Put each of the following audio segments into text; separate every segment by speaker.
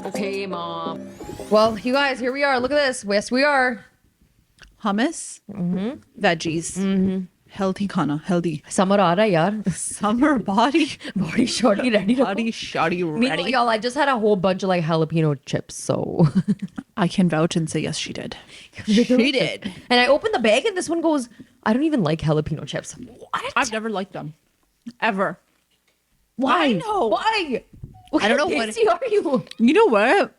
Speaker 1: Okay, Mom. Well, you guys, here we are. Look at this. Yes, we are.
Speaker 2: Hummus, veggies, healthy khana, healthy.
Speaker 1: Summer aa raha hai, yaar.
Speaker 2: Summer body,
Speaker 1: Body shorty ready to
Speaker 2: body shoddy
Speaker 1: Meanwhile,
Speaker 2: ready.
Speaker 1: y'all, I just had a whole bunch of like jalapeno chips, so
Speaker 2: I can vouch and say yes, she did. She did.
Speaker 1: and I opened the bag and this one goes, I don't even like jalapeno chips. What?
Speaker 2: I've never liked them, ever.
Speaker 1: Why?
Speaker 2: I know.
Speaker 1: Why? What
Speaker 2: I don't
Speaker 1: kind
Speaker 2: know
Speaker 1: of
Speaker 2: what-
Speaker 1: Desi are you?
Speaker 2: You know what?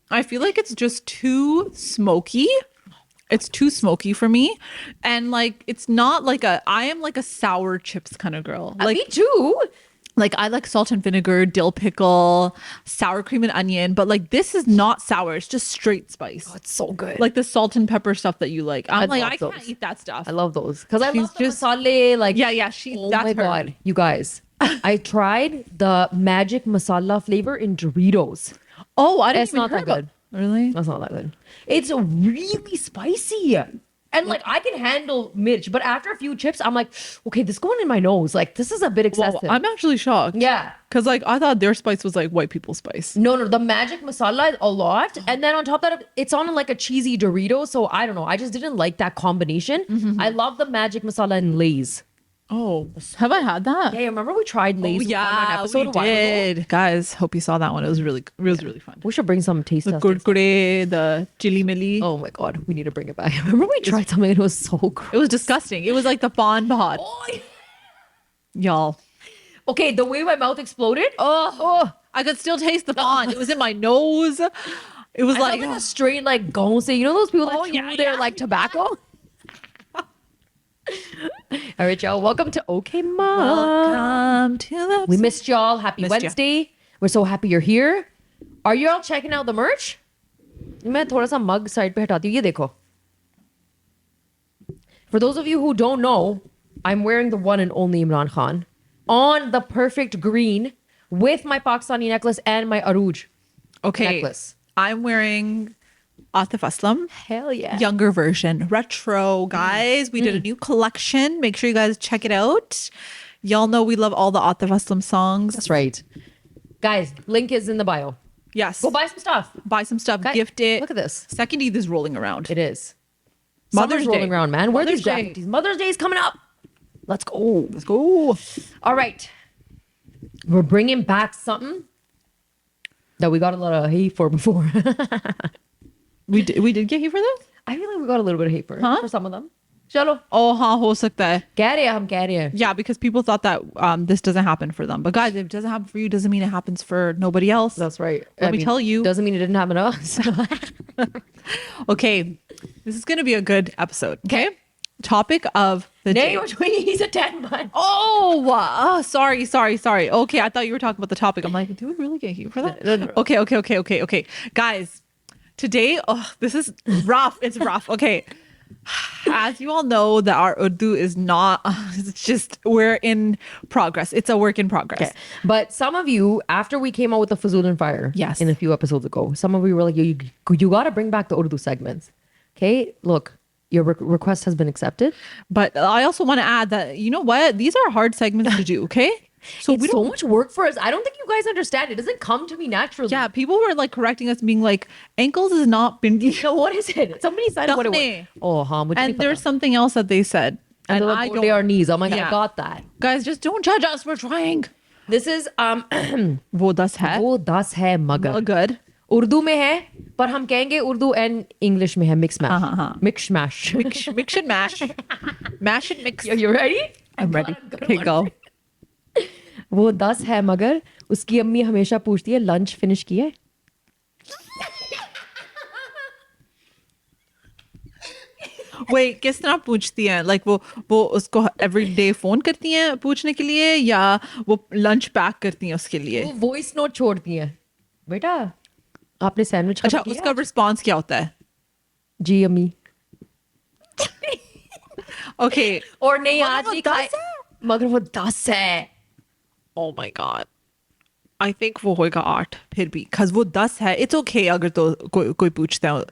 Speaker 2: I feel like it's just too smoky. It's too smoky for me, and like it's not like I am like a sour chips kind of girl. Like
Speaker 1: Me too.
Speaker 2: Like I like salt and vinegar, dill pickle, sour cream and onion, but like this is not sour. It's just straight spice.
Speaker 1: Oh, it's so good.
Speaker 2: Like the salt and pepper stuff that you like. I'm like,
Speaker 1: love
Speaker 2: I can't
Speaker 1: those.
Speaker 2: eat that stuff.
Speaker 1: I love those because I
Speaker 2: She's
Speaker 1: love the
Speaker 2: just-
Speaker 1: masala. Like,
Speaker 2: Yeah,
Speaker 1: oh
Speaker 2: that's
Speaker 1: my
Speaker 2: her.
Speaker 1: god, you guys! I tried the magic masala flavor in Doritos.
Speaker 2: Oh, I didn't
Speaker 1: It's
Speaker 2: even
Speaker 1: not
Speaker 2: hear
Speaker 1: that
Speaker 2: about-
Speaker 1: good.
Speaker 2: Really?
Speaker 1: That's not that good. It's really spicy. And like I can handle Mirch, but after a few chips, I'm like, okay, this going in my nose. Like this is a bit
Speaker 2: Wow,
Speaker 1: excessive.
Speaker 2: I'm actually shocked.
Speaker 1: Yeah.
Speaker 2: Because like I thought their spice was like white people spice.
Speaker 1: No, the magic masala is a lot. And then on top of that, it's on like a cheesy Dorito. So I don't know. I just didn't like that combination. I love the magic masala in Lay's.
Speaker 2: Oh, have I had that?
Speaker 1: Hey, remember we tried Lay's on an episode
Speaker 2: we
Speaker 1: a while ago?
Speaker 2: did. Guys, hope you saw that one. It was really fun.
Speaker 1: We should bring some taste
Speaker 2: The
Speaker 1: testers.
Speaker 2: kurkure, the chili milli.
Speaker 1: Oh my god, we need to bring it back. Remember we tried something and it was so gross.
Speaker 2: It was disgusting. It was like the bon bod.
Speaker 1: Oh,
Speaker 2: Y'all.
Speaker 1: okay, the way my mouth exploded. Oh,
Speaker 2: I could still taste the bond. It was in my nose. It was
Speaker 1: I
Speaker 2: like,
Speaker 1: felt like a straight like gonse. You know those people that
Speaker 2: Oh,
Speaker 1: chew
Speaker 2: yeah,
Speaker 1: their
Speaker 2: yeah.
Speaker 1: like tobacco. All right, y'all. Welcome to OK Mom.
Speaker 2: welcome to the
Speaker 1: We missed y'all. Happy
Speaker 2: Missed ya.
Speaker 1: Wednesday. We're so happy you're here. Are you all checking out the merch? मैं थोड़ा सा mug side पे हटाती हूँ. ये देखो. For those of you who don't know, I'm wearing the one and only Imran Khan on the perfect green with my Pakistani necklace and my Aruj
Speaker 2: okay.
Speaker 1: necklace.
Speaker 2: I'm wearing Atif Aslam.
Speaker 1: Hell yeah.
Speaker 2: Younger version, retro, guys. We did a new collection. Make sure you guys check it out. Y'all know we love all the Atif Aslam songs.
Speaker 1: That's right. Guys, link is in the bio.
Speaker 2: Yes.
Speaker 1: Go buy some stuff.
Speaker 2: Buy some stuff,
Speaker 1: Guys,
Speaker 2: gift it.
Speaker 1: look at this.
Speaker 2: Second Eid is rolling around.
Speaker 1: It is.
Speaker 2: Mother's
Speaker 1: Summer's rolling
Speaker 2: Day.
Speaker 1: around, man. Where are these
Speaker 2: Mother's Day.
Speaker 1: graphics? Mother's Day is coming up. Let's go.
Speaker 2: Let's go.
Speaker 1: All right. We're bringing back something that we got a lot of hate for before.
Speaker 2: We did get here for this?
Speaker 1: I feel like we got a little bit of hate for some of them. Chalo.
Speaker 2: Oh, हाँ हो सकता है.
Speaker 1: कह रहे हैं, हम कह रहे हैं.
Speaker 2: Yeah, because people thought that this doesn't happen for them. But guys, if it doesn't happen for you, doesn't mean it happens for nobody else.
Speaker 1: That's right.
Speaker 2: Let me tell you.
Speaker 1: Doesn't mean it didn't happen to us.
Speaker 2: Okay, this is going to be a good episode. Okay, topic of the
Speaker 1: Nay,
Speaker 2: day.
Speaker 1: we're doing he's a 10 bun.
Speaker 2: Oh, sorry. Okay, I thought you were talking about the topic. I'm like, do we really get here for that?
Speaker 1: No.
Speaker 2: Okay. Guys, today, this is rough. It's rough. Okay. As you all know, that our Urdu is not, it's just, we're in progress. It's a work in progress.
Speaker 1: Okay. But some of you, after we came out with the Fazul and Fire
Speaker 2: Yes.
Speaker 1: in a few episodes ago, some of you were like, you got to bring back the Urdu segments. Okay, look, your request has been accepted.
Speaker 2: But I also want to add that, you know what? These are hard segments to do, okay? So
Speaker 1: It's so much work for us. I don't think you guys understand. It doesn't come to me naturally.
Speaker 2: yeah, people were like correcting us, being like, ankles is not bindi.
Speaker 1: So what is it? Somebody said what it was.
Speaker 2: Dakhne.
Speaker 1: Oh, हाँ, मुझे नहीं
Speaker 2: And
Speaker 1: पता.
Speaker 2: there's something else that they said.
Speaker 1: And
Speaker 2: And
Speaker 1: they're
Speaker 2: I
Speaker 1: like,
Speaker 2: don't.
Speaker 1: our knees. I'm like, I
Speaker 2: Yeah.
Speaker 1: got that.
Speaker 2: Guys, just don't judge us. We're trying.
Speaker 1: This is
Speaker 2: वो 10 है.
Speaker 1: वो 10 है मगर
Speaker 2: Well, good.
Speaker 1: Urdu में है पर हम कहेंगे उर्दू एंड इंग्लिश में है मिक्स मैश
Speaker 2: हाँ.
Speaker 1: Mix mash
Speaker 2: Mix and mash. Mash and mix.
Speaker 1: you ready?
Speaker 2: I'm ready. Okay, go.
Speaker 1: वो 10 है मगर उसकी अम्मी हमेशा पूछती है लंच फिनिश किया है
Speaker 2: Wait, किस तरह पूछती हैं? Like वो उसको every day phone करती हैं पूछने के लिए या वो lunch pack करती हैं उसके लिए?
Speaker 1: वो वॉइस नोट छोड़ती हैं बेटा आपने सैंडविच
Speaker 2: अच्छा, उसका response क्या होता है?
Speaker 1: जी अम्मी
Speaker 2: Okay.
Speaker 1: और नहीं
Speaker 2: मगर
Speaker 1: आज
Speaker 2: वो
Speaker 1: नहीं
Speaker 2: 10
Speaker 1: खाए मगर वो 10 है
Speaker 2: Oh my god. I think वो होएगा 8 फिर भी cause वो 10 है. It's okay अगर तो कोई पूछता है.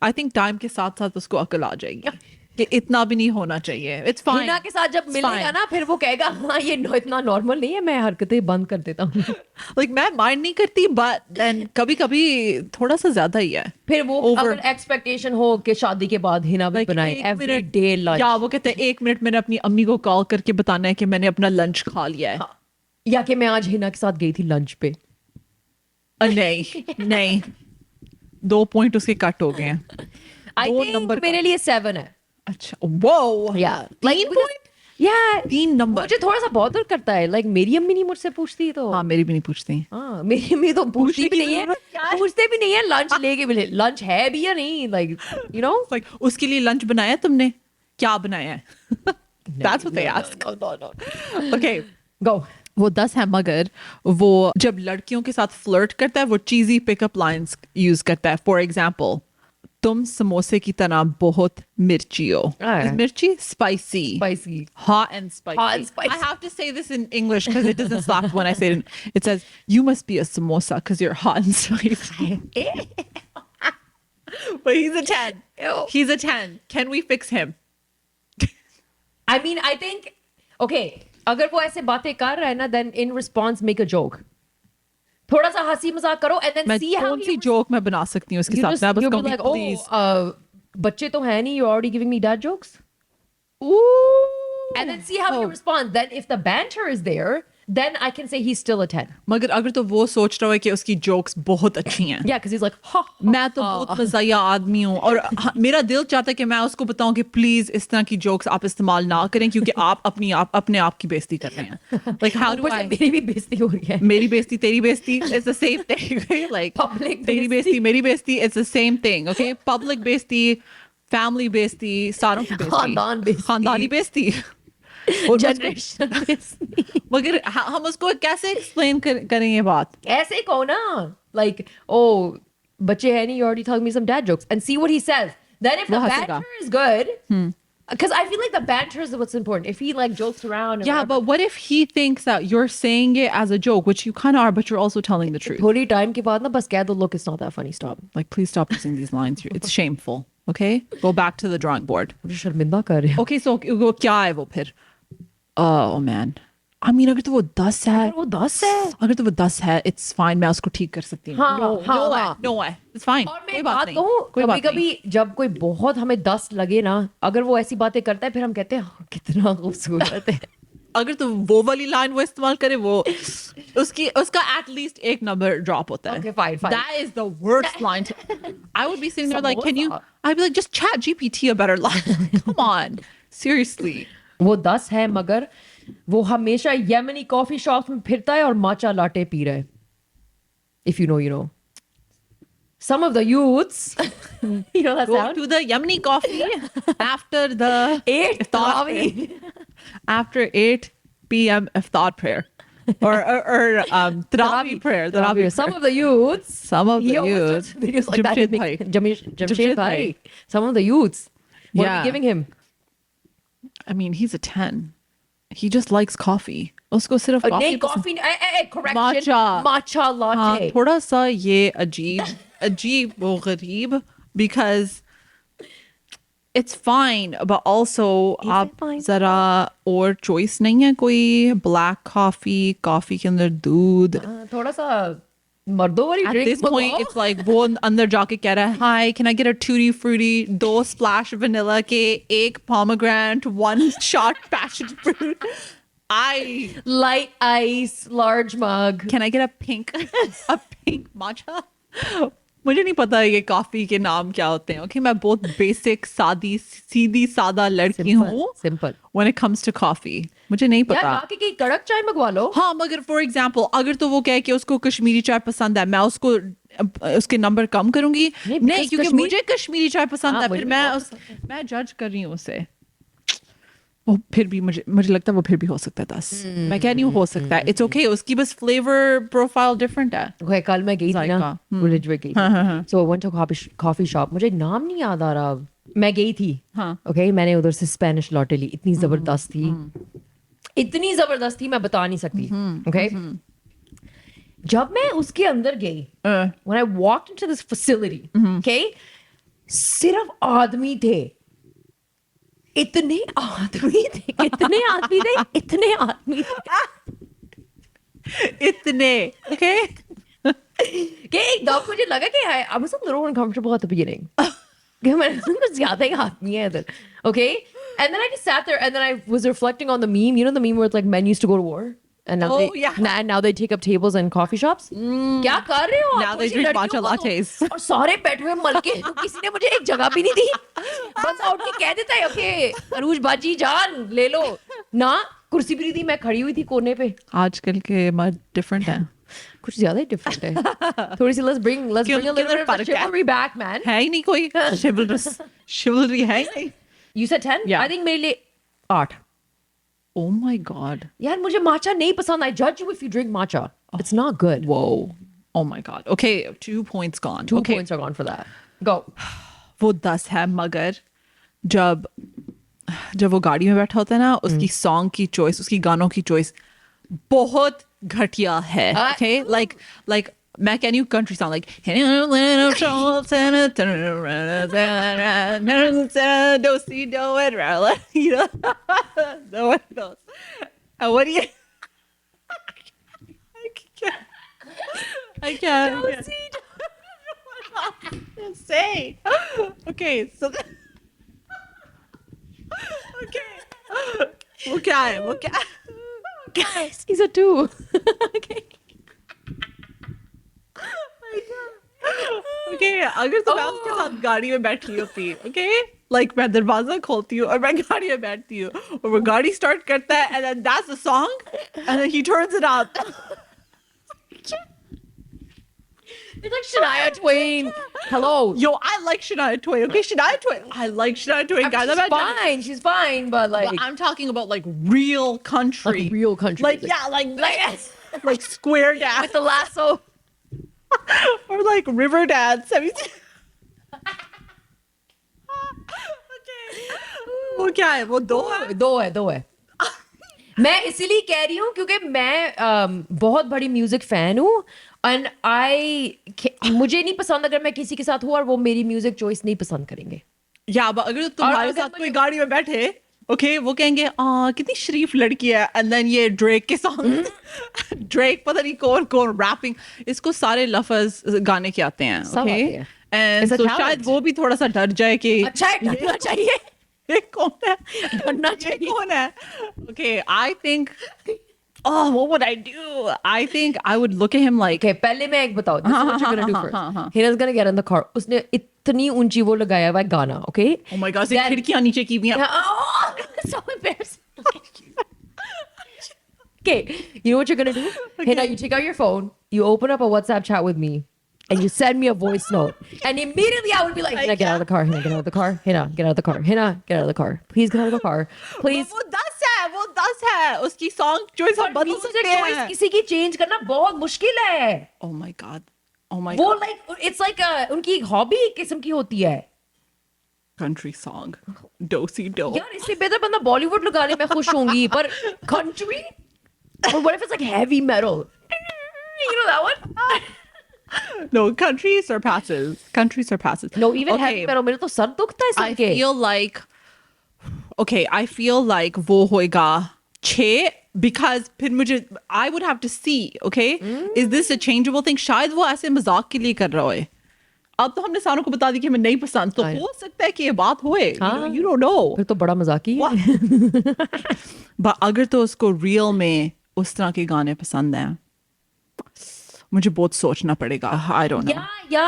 Speaker 2: I think time के साथ साथ उसको अकल आ जाएगी. कि इतना भी नहीं होना चाहिए. It's fine.
Speaker 1: हिना के साथ जब मिलेगा ना फिर वो कहेगा हाँ ये इतना नॉर्मल नहीं है, मैं हरकतें बंद कर देता हूँ.
Speaker 2: Like मैं mind नहीं करती, but then कभी-कभी थोड़ा सा ज्यादा ही है.
Speaker 1: फिर वो
Speaker 2: Over.
Speaker 1: अगर एक्सपेक्टेशन हो कि शादी के बाद हिना भी
Speaker 2: Like,
Speaker 1: बनाए
Speaker 2: एक
Speaker 1: एवरी
Speaker 2: minute-
Speaker 1: डे लंच.
Speaker 2: या वो कहते हैं 1 मिनट मैंने अपनी अम्मी को कॉल करके बताना है कि मैंने अपना लंच खा लिया है.
Speaker 1: या कि मैं आज हिना के साथ गई थी लंच पे.
Speaker 2: नहीं 2 पॉइंट उसके कट हो गए हैं.
Speaker 1: आई
Speaker 2: दो
Speaker 1: थिंक
Speaker 2: नंबर
Speaker 1: मेरे लिए 7 है.
Speaker 2: अच्छा वो
Speaker 1: या लाइक
Speaker 2: 3 पॉइंट.
Speaker 1: या
Speaker 2: 3 नंबर.
Speaker 1: मुझे थोड़ा सा बॉदर करता है. लाइक मेरी अम्मी नहीं मुझसे पूछती तो
Speaker 2: हाँ मेरी भी नहीं पूछती.
Speaker 1: हाँ मेरी अम्मी तो पूछती भी
Speaker 2: की
Speaker 1: नहीं है.
Speaker 2: जरूरत क्या है?
Speaker 1: पूछते भी नहीं है लंच लेके मिले लंच है भी या नहीं. लाइक यू नो
Speaker 2: Like उसके लिए लंच बनाया तुमने, क्या बनाया है? That's what they ask. Okay.
Speaker 1: गो.
Speaker 2: वो 10 है मगर वो जब लड़कियों के साथ फ्लर्ट करता है वो चीजी पिकअप लाइंस यूज करता है. फॉर एग्जाम्पल, तुम समोसे की तरह बहुत मिर्ची हो.
Speaker 1: Alright.
Speaker 2: Is मिर्ची spicy.
Speaker 1: Spicy.
Speaker 2: Hot and spicy.
Speaker 1: Hot and spicy.
Speaker 2: I have to say this in English because it doesn't slap when I say it. It says, you must be a samosa because you're hot and spicy. But he's a 10.
Speaker 1: Ew.
Speaker 2: He's a 10. Can we fix him?
Speaker 1: I mean, I think, okay, अगर वो ऐसे बातें कर रहा है ना, then in response make a joke. थोड़ा सा हंसी मजाक करो and then
Speaker 2: मैं
Speaker 1: see how
Speaker 2: कौन सी
Speaker 1: he
Speaker 2: जोक मैं बना सकती हूँ इसके
Speaker 1: you
Speaker 2: साथ?
Speaker 1: just
Speaker 2: मैं बस
Speaker 1: you'll be
Speaker 2: कहूँगी,
Speaker 1: like,
Speaker 2: please.
Speaker 1: बच्चे तो है नहीं, you're already giving me dad jokes.
Speaker 2: Ooh.
Speaker 1: And then see how he
Speaker 2: Oh.
Speaker 1: responds. Then if the banter is there, then I can say he's still a 10.
Speaker 2: मगर अगर तो वो सोच रहा है कि उसकी जोक्स बहुत अच्छी हैं.
Speaker 1: Yeah, because he's like, ha, ha,
Speaker 2: मैं तो बहुत मज़ाया आदमी हूँ और मेरा दिल चाहता है कि मैं उसको बताऊं कि प्लीज इस तरह की जोक्स आप इस्तेमाल ना करें क्योंकि आप अपने आप की बेइज्जती कर रहे हैं. Like how do
Speaker 1: ऊपर से
Speaker 2: I?
Speaker 1: मेरी भी बेइज्जती हो रही है.
Speaker 2: मेरी बेइज्जती तेरी बेइज्जती it's the same thing. Like
Speaker 1: Public
Speaker 2: तेरी बेइज्जती मेरी बेइज्जती it's the same thing. Okay, public बेइज्जती, family बेइज्जती, सारों की बेइज्जती,
Speaker 1: खानदान बेइज्जती.
Speaker 2: खानदानी बेइज्जती. और
Speaker 1: Generation बेइज्जती.
Speaker 2: मगर हम उसको कैसे एक्सप्लेन करें ये बात?
Speaker 1: ऐसे कहो ना, like, oh, बच्चे है नहीं, you already telling me some dad jokes, and see what he says. Then if the
Speaker 2: वो हंसेगा.
Speaker 1: banter is good, because I feel like the banter is what's important. If he like jokes around, and
Speaker 2: Yeah,
Speaker 1: whatever.
Speaker 2: but what if he thinks that you're saying it as a joke, which you kind of are, but you're also telling the truth?
Speaker 1: थोड़ी time के बाद ना बस कह दो, look, it's not that funny, stop.
Speaker 2: Like, please stop using these lines. It's shameful. Okay, go back to the drawing board.
Speaker 1: मुझे शर्मिंदा कर रहे हो.
Speaker 2: Okay, so वो क्या है वो फिर? Oh man. I mean, अगर तो वो 10 है,
Speaker 1: अगर वो 10 है,
Speaker 2: अगर तो वो 10 है, it's fine. मैं उसको ठीक कर सकती हूँ.
Speaker 1: हाँ,
Speaker 2: No,
Speaker 1: हाँ,
Speaker 2: no way,
Speaker 1: हाँ.
Speaker 2: no way. It's fine.
Speaker 1: और
Speaker 2: कोई
Speaker 1: मैं
Speaker 2: बात
Speaker 1: बात
Speaker 2: नहीं.
Speaker 1: कहूँ,
Speaker 2: कोई
Speaker 1: कभी
Speaker 2: बात नहीं.
Speaker 1: कभी जब कोई बहुत हमें 10 लगे ना, अगर वो ऐसी बातें करता है फिर हम कहते हैं हाँ, कितना खूबसूरत है.
Speaker 2: अगर तो वो वाली लाइन वो इस्तेमाल करे वो उसका at least एक number drop होता है.
Speaker 1: Okay, fine, fine.
Speaker 2: That is the worst line. I would be sitting there like, can you?
Speaker 1: Samosa.
Speaker 2: I'd be like, just chat GPT a better line. Come on, seriously.
Speaker 1: वो 10 है मगर वो हमेशा यमनी coffee shop में फिरता है और माचा latte P रहा है. If you know, you know. Some of the youths, you know that
Speaker 2: Go
Speaker 1: sound?
Speaker 2: to the Yemeni coffee after the
Speaker 1: 8
Speaker 2: iftar prayer. After 8 p.m. iftar prayer. Or Tarawih prayer. Tarawih
Speaker 1: Some
Speaker 2: prayer.
Speaker 1: of the youths.
Speaker 2: Some of the
Speaker 1: He always
Speaker 2: youths.
Speaker 1: does videos like that.
Speaker 2: Jamshed bhai.
Speaker 1: Jamshed
Speaker 2: Jamshed
Speaker 1: bhai.
Speaker 2: bhai.
Speaker 1: Some of the youths. What are
Speaker 2: Yeah.
Speaker 1: we giving him?
Speaker 2: I mean, he's a 10. He just likes coffee. उसको सिर्फ
Speaker 1: नहीं,
Speaker 2: coffee
Speaker 1: coffee. Correction.
Speaker 2: Matcha.
Speaker 1: Matcha
Speaker 2: हाँ,
Speaker 1: latte.
Speaker 2: थोड़ा सा ये अजीब वो गरीब because it's fine but also
Speaker 1: Is
Speaker 2: आप
Speaker 1: it fine?
Speaker 2: जरा और choice नहीं है कोई black coffee के अंदर दूध.
Speaker 1: थोड़ा सा मर्दों वाली
Speaker 2: At
Speaker 1: drink
Speaker 2: this point
Speaker 1: मंगाओ.
Speaker 2: it's like वो अंदर जाके कह रहा है hi can I get a tutti frutti 2 splash vanilla के 1 pomegranate 1 shot passion fruit.
Speaker 1: Light ice, large mug.
Speaker 2: Can I get a pink matcha? मुझे नहीं पता ये कॉफी के नाम क्या होते हैं. Okay, मैं बहुत बेसिक सीधी सादा लड़की हूँ.
Speaker 1: Simple.
Speaker 2: When it comes to coffee, मुझे नहीं
Speaker 1: यार
Speaker 2: पता.
Speaker 1: जाके कहीं कड़क चाय मंगवा लो.
Speaker 2: हाँ मगर फॉर एग्जाम्पल अगर तो वो कहे कि उसको कश्मीरी चाय पसंद है मैं उसको उसके नंबर कम करूंगी.
Speaker 1: नहीं,
Speaker 2: नहीं
Speaker 1: because
Speaker 2: क्योंकि
Speaker 1: कश्मीरी-
Speaker 2: मुझे कश्मीरी चाय पसंद
Speaker 1: हाँ,
Speaker 2: है
Speaker 1: मुझे
Speaker 2: फिर
Speaker 1: भी
Speaker 2: मैं
Speaker 1: बहुत
Speaker 2: मैं जज कर रही हूँ उसे. वो फिर भी मुझे लगता है वो फिर भी हो सकता है 10. मैं कह रही हूँ हो सकता है. इट्स ओके उसकी बस फ्लेवर प्रोफाइल डिफरेंट है.
Speaker 1: Okay, कल मैं गई थी ना
Speaker 2: जायका,
Speaker 1: विलेज में गई थी. So I went to coffee shop. मुझे नाम नहीं याद आ रहा. मैं गई थी.
Speaker 2: हाँ.
Speaker 1: Okay, मैंने उधर से स्पेनिश लॉटे ली. इतनी जबरदस्त थी. इतनी जबरदस्त थी मैं बता नहीं सकती. Okay. जब मैं उसके अंदर गई, when I walked into this facility, okay, सिर्फ आदमी थे. इतने आदमी थे, कितने आदमी थे, इतने आदमी थे
Speaker 2: इतने, okay?
Speaker 1: कि एकदम मुझे लगा कि I was a little uncomfortable at the beginning. कि मैंने कुछ ज्यादा ही आदमी है इधर. Okay? And then I just sat there and then I was reflecting on the meme. You know the meme where it's like men used to go to war? And now now they take up tables in coffee shops. क्या कर रहे हो आप?
Speaker 2: Now they drink matcha lattes.
Speaker 1: और सारे बैठे हुए मल के, किसी ने मुझे एक जगह भी नहीं दी. बस आउट के कह देता है, ओके अरूज बाजी जान ले लो ना. कुर्सी भी नहीं दी, मैं खड़ी हुई थी कोने पे.
Speaker 2: आजकल के मर्द different हैं.
Speaker 1: कुछ ज्यादा ही डिफरेंट है. थोड़ी सी let's bring a little bit of chivalry back, man.
Speaker 2: है ही नहीं कोई chivalry है ही नहीं.
Speaker 1: You said 10?
Speaker 2: Yeah.
Speaker 1: I think मेरे लिए 8.
Speaker 2: Oh my god.
Speaker 1: यार मुझे matcha नहीं पसंद. I judge you if you drink matcha. It's not good.
Speaker 2: Whoa. Oh my god. Okay, 2 points gone.
Speaker 1: 2
Speaker 2: okay.
Speaker 1: points are gone for that. Go.
Speaker 2: वो 10 है मगर जब वो गाड़ी में बैठा होता है ना, उसकी सॉन्ग की चॉइस, उसकी गानों की चॉइस बहुत घटिया है. Okay? Like मैं कहनी हूँ country song like Desi do it, you know, no one knows. And what do you? I can't. Say. Okay, so. Okay. वो क्या है?
Speaker 1: Guys, he's a 2. Okay.
Speaker 2: Okay, अगर तो मैं उसके साथ गाड़ी में बैठी होती, okay, like मैं दरवाजा खोलती हूँ और मैं गाड़ी में बैठती हूँ और वो गाड़ी स्टार्ट करता है and then that's the song and then he turns it up.
Speaker 1: It's like Shania Twain. Hello.
Speaker 2: Yo, I like Shania Twain. Okay, Shania Twain. I like Shania Twain. Guys,
Speaker 1: She's fine, but like
Speaker 2: I'm talking about like real country.
Speaker 1: Like real country.
Speaker 2: Like
Speaker 1: music.
Speaker 2: yeah, like square dance
Speaker 1: With the lasso.
Speaker 2: or like river dance. Have you seen? Okay. वो क्या है? वो दो है. मैं इसीलिए कह रही हूँ क्योंकि मैं बहुत बड़ी म्यूजिक फैन हूँ एंड मुझे नहीं पसंद अगर मैं किसी के साथ हूँ और वो मेरी म्यूजिक चॉइस नहीं पसंद करेंगे. या अगर तुम्हारे साथ कोई गाड़ी में बैठे, ओके, वो कहेंगे कितनी शरीफ लड़की है एंड देन ये ड्रेक के सॉन्ग ड्रेक पता नहीं कौन रैपिंग, इसको सारे लफ्ज गाने के आते हैं. ओके, एंड तो शायद वो भी थोड़ा सा डर जाए कि
Speaker 1: अच्छा है, डरना चाहिए.
Speaker 2: ये कौन है?
Speaker 1: डरना चाहिए.
Speaker 2: कौन है? Okay, I think what would I do? I think I would look at him like,
Speaker 1: okay, पहले मैं एक बताओ. This is what you're gonna do first. Hina's gonna get in the car. उसने इतनी ऊंची वो लगाया हुआ है गाना, okay?
Speaker 2: oh my god, से खिड़कियां नीचे की हुई हैं.
Speaker 1: So embarrassing. Okay, you know what you're gonna do? Hina, you take out your phone, you open up a WhatsApp chat with me, and you send me a voice note. And immediately I would be like, Hina, get out of the car. Hina, get out of the car. Hina, get out of the car. Hina, get out of the car. Please get out of the car. Please.
Speaker 2: वो 10 है. उसकी song choice हम बदल सकते हैं.
Speaker 1: किसी की change करना बहुत मुश्किल है.
Speaker 2: Oh my god. वो
Speaker 1: like it's like उनकी hobby किस्म की होती है.
Speaker 2: country song. Desi do.
Speaker 1: यार इससे बेहतर बंदा बॉलीवुड लगाने में खुश होंगी, पर country? Or what if it's like heavy metal? You know that one?
Speaker 2: No, country surpasses.
Speaker 1: No, even heavy metal. मेरे तो सर दुखता है सुन के.
Speaker 2: I feel like वो होएगा 6 because फिर मुझे I would have to see, okay? Is this a changeable thing? शायद वो ऐसे मजाक के लिए कर रहा है. अब तो हमने सारों को बता दी कि हमें नहीं पसंद, तो हो सकता है कि ये बात होए. You don't know.
Speaker 1: फिर तो बड़ा मजाकी है.
Speaker 2: But अगर तो उसको real में उस तरह के गाने पसंद हैं, मुझे बहुत सोचना पड़ेगा. I don't know.
Speaker 1: या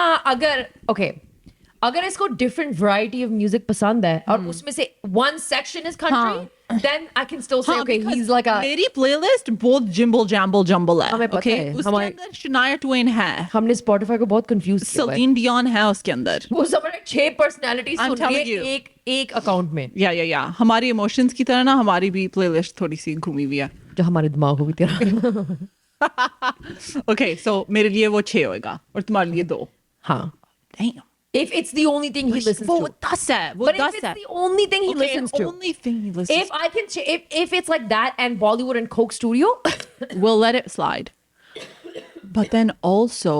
Speaker 1: अगर इसको different variety of music पसंद है और उसमें से one section is country, then I can still say okay, he's like a.
Speaker 2: मेरी playlist बहुत jumble है.
Speaker 1: हमें पता है.
Speaker 2: उसके अंदर Shania Twain है.
Speaker 1: हमने Spotify को बहुत confuse किया है.
Speaker 2: Celine Dion है उसके अंदर.
Speaker 1: वो सब 6 personalities सुन लिए एक account में.
Speaker 2: या हमारी emotions की तरह ना हमारी भी playlist थोड़ी सी घूमी हुई है.
Speaker 1: जो हमारे दिमाग को भी तेरा.
Speaker 2: Okay, so मेरे लिए वो 6 होएगा और तुम्हारे लिए 2.
Speaker 1: हाँ.
Speaker 2: Damn.
Speaker 1: If it's the only thing he listens to.
Speaker 2: वो 10 है.
Speaker 1: But if it's the only thing he listens to.
Speaker 2: Only thing he listens
Speaker 1: if I can if it's like that and Bollywood and Coke Studio,
Speaker 2: we'll let it slide. But then also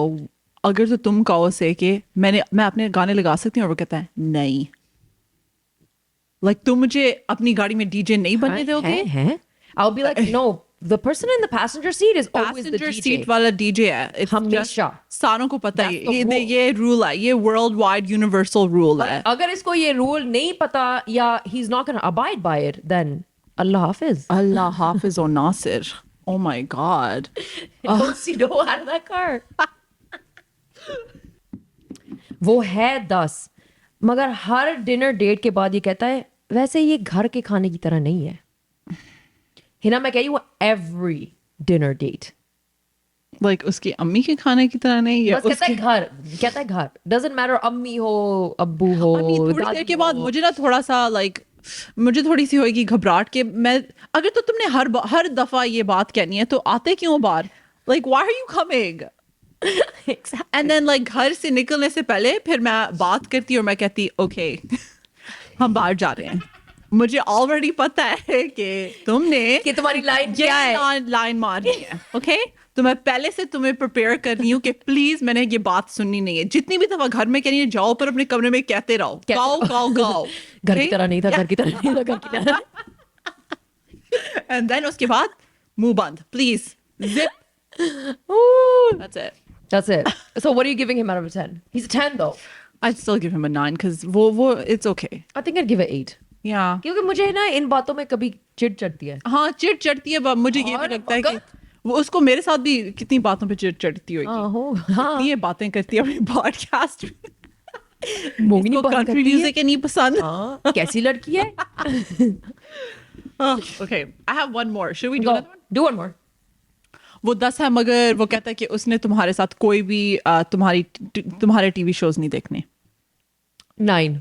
Speaker 2: अगर तो तुम कहो से कि मैं अपने गाने लगा सकती हूँ और वो कहता है नहीं. Like तुम मुझे अपनी गाड़ी में DJ नहीं बनने दोगे?
Speaker 1: हैं? I'll be like, no, the person in the passenger seat is always the
Speaker 2: Passenger
Speaker 1: DJ.
Speaker 2: seat वाला DJ है. It's
Speaker 1: हमेशा.
Speaker 2: just सारों को पता
Speaker 1: That's the
Speaker 2: है.
Speaker 1: rule.
Speaker 2: ये rule है. ये worldwide universal rule है.
Speaker 1: अगर इसको ये rule नहीं पता या he's not gonna abide by it, then Allah Hafiz.
Speaker 2: Allah Hafiz or Nasir. Oh my God.
Speaker 1: Don't see no out of that car. वो है 10 मगर हर डिनर डेट के बाद ये कहता है वैसे ये घर के खाने की तरह नहीं है. हिना मैं कह रही हूँ every dinner date.
Speaker 2: Like उसकी अम्मी के खाने की तरह नहीं है.
Speaker 1: बस कहता है घर. Doesn't matter अम्मी हो अब्बू हो.
Speaker 2: I mean, थोड़ी देर के बाद मुझे ना थोड़ा सा like मुझे थोड़ी सी होगी घबराहट के मैं अगर तो तुमने हर दफा ये बात कहनी है तो आते क्यों बाहर? Like why are you coming?
Speaker 1: Exactly.
Speaker 2: And then like घर से निकलने से पहले फिर मैं बात करती और मैं कहती ओके हम बाहर जा रहे हैं. मुझे ऑलरेडी पता है कि तुमने
Speaker 1: कि तुम्हारी लाइन
Speaker 2: ये
Speaker 1: क्या है.
Speaker 2: लाइन मारनी है. ओके तो मैं पहले से तुम्हें प्रिपेयर कर रही हूँ कि प्लीज मैंने ये बात सुननी नहीं है. जितनी भी दफा घर में कहनी है जाओ पर अपने कमरे में कहते रहो गाओ गाओ गाओ.
Speaker 1: घर की तरह नहीं था घर की तरह नहीं था घर की तरह.
Speaker 2: एंड देन उसके बाद मुंह बंद please zip. That's it.
Speaker 1: That's it. So what are you giving him out of a 10? He's a 10 though.
Speaker 2: I'd still give him a 9 because वो it's okay.
Speaker 1: I think I'd give it 8.
Speaker 2: Yeah.
Speaker 1: क्योंकि मुझे ना इन बातों में कभी चिढ़ चढ़ती है.
Speaker 2: हाँ चिढ़ चढ़ती है. मुझे ये भी
Speaker 1: और
Speaker 2: लगता है कि
Speaker 1: मगर-
Speaker 2: वो उसको मेरे साथ भी कितनी बातों पे चिढ़ चढ़ती होगी.
Speaker 1: हाँ.
Speaker 2: ये बातें करती है अपने पॉडकास्ट में.
Speaker 1: मोगिनी बात
Speaker 2: कंट्री
Speaker 1: करती है.
Speaker 2: म्यूजिक नहीं पसंद.
Speaker 1: हाँ. कैसी लड़की है?
Speaker 2: Okay, I have one more. Should we do
Speaker 1: Go.
Speaker 2: another one?
Speaker 1: Do one more.
Speaker 2: वो 10 है मगर वो कहता है कि उसने तुम्हारे साथ कोई भी तुम्हारे टीवी शोज नहीं देखने.
Speaker 1: 9.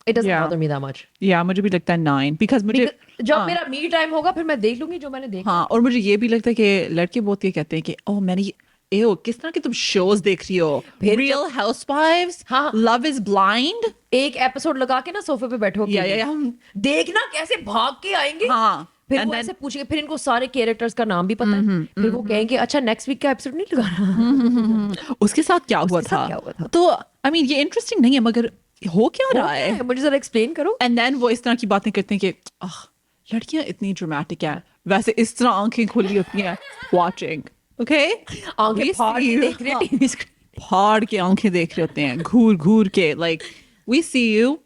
Speaker 1: It doesn't
Speaker 2: Yeah.
Speaker 1: bother me that much.
Speaker 2: या मुझे भी लगता है 9 because मुझे
Speaker 1: Because जब मेरा me time होगा फिर मैं देख लूंगी जो मैंने देखा.
Speaker 2: हाँ और मुझे ये भी लगता है कि लड़के बहुत ये कहते हैं कि ओह मैंने एओ किस तरह के तुम शोज देख रही हो.
Speaker 1: फिर
Speaker 2: Real Housewives,
Speaker 1: हाँ.
Speaker 2: Love is Blind.
Speaker 1: एक एपिसोड लगा के ना सोफे पे बैठो.
Speaker 2: या हम
Speaker 1: देखना कैसे भाग के आएंगे.
Speaker 2: हाँ.
Speaker 1: फिर
Speaker 2: And
Speaker 1: वो
Speaker 2: then-
Speaker 1: ऐसे पूछेंगे फिर इनको सारे कैरेक्टर्स का नाम भी पता है. फिर वो कहेंगे अच्छा नेक्स्ट वीक का एपिसोड नहीं लगा रहा.
Speaker 2: उसके साथ क्या हुआ
Speaker 1: साथ
Speaker 2: था.
Speaker 1: क्या हुआ था?
Speaker 2: तो आई मीन ये इंटरेस्टिंग नहीं है मगर हो क्या रहा है.
Speaker 1: मुझे जरा एक्सप्लेन करो.
Speaker 2: एंड देन वो इस तरह की बातें करते हैं कि लड़कियां इतनी ड्रामेटिक हैं वैसे इस तरह आंखें खुली होती हैं वाचिंग. ओके
Speaker 1: आंखें फाड़ के देख रहे हैं टीवी स्क्रीन.
Speaker 2: फाड़ के आंखें देख रहे होते हैं घूर घूर के. Like we see you.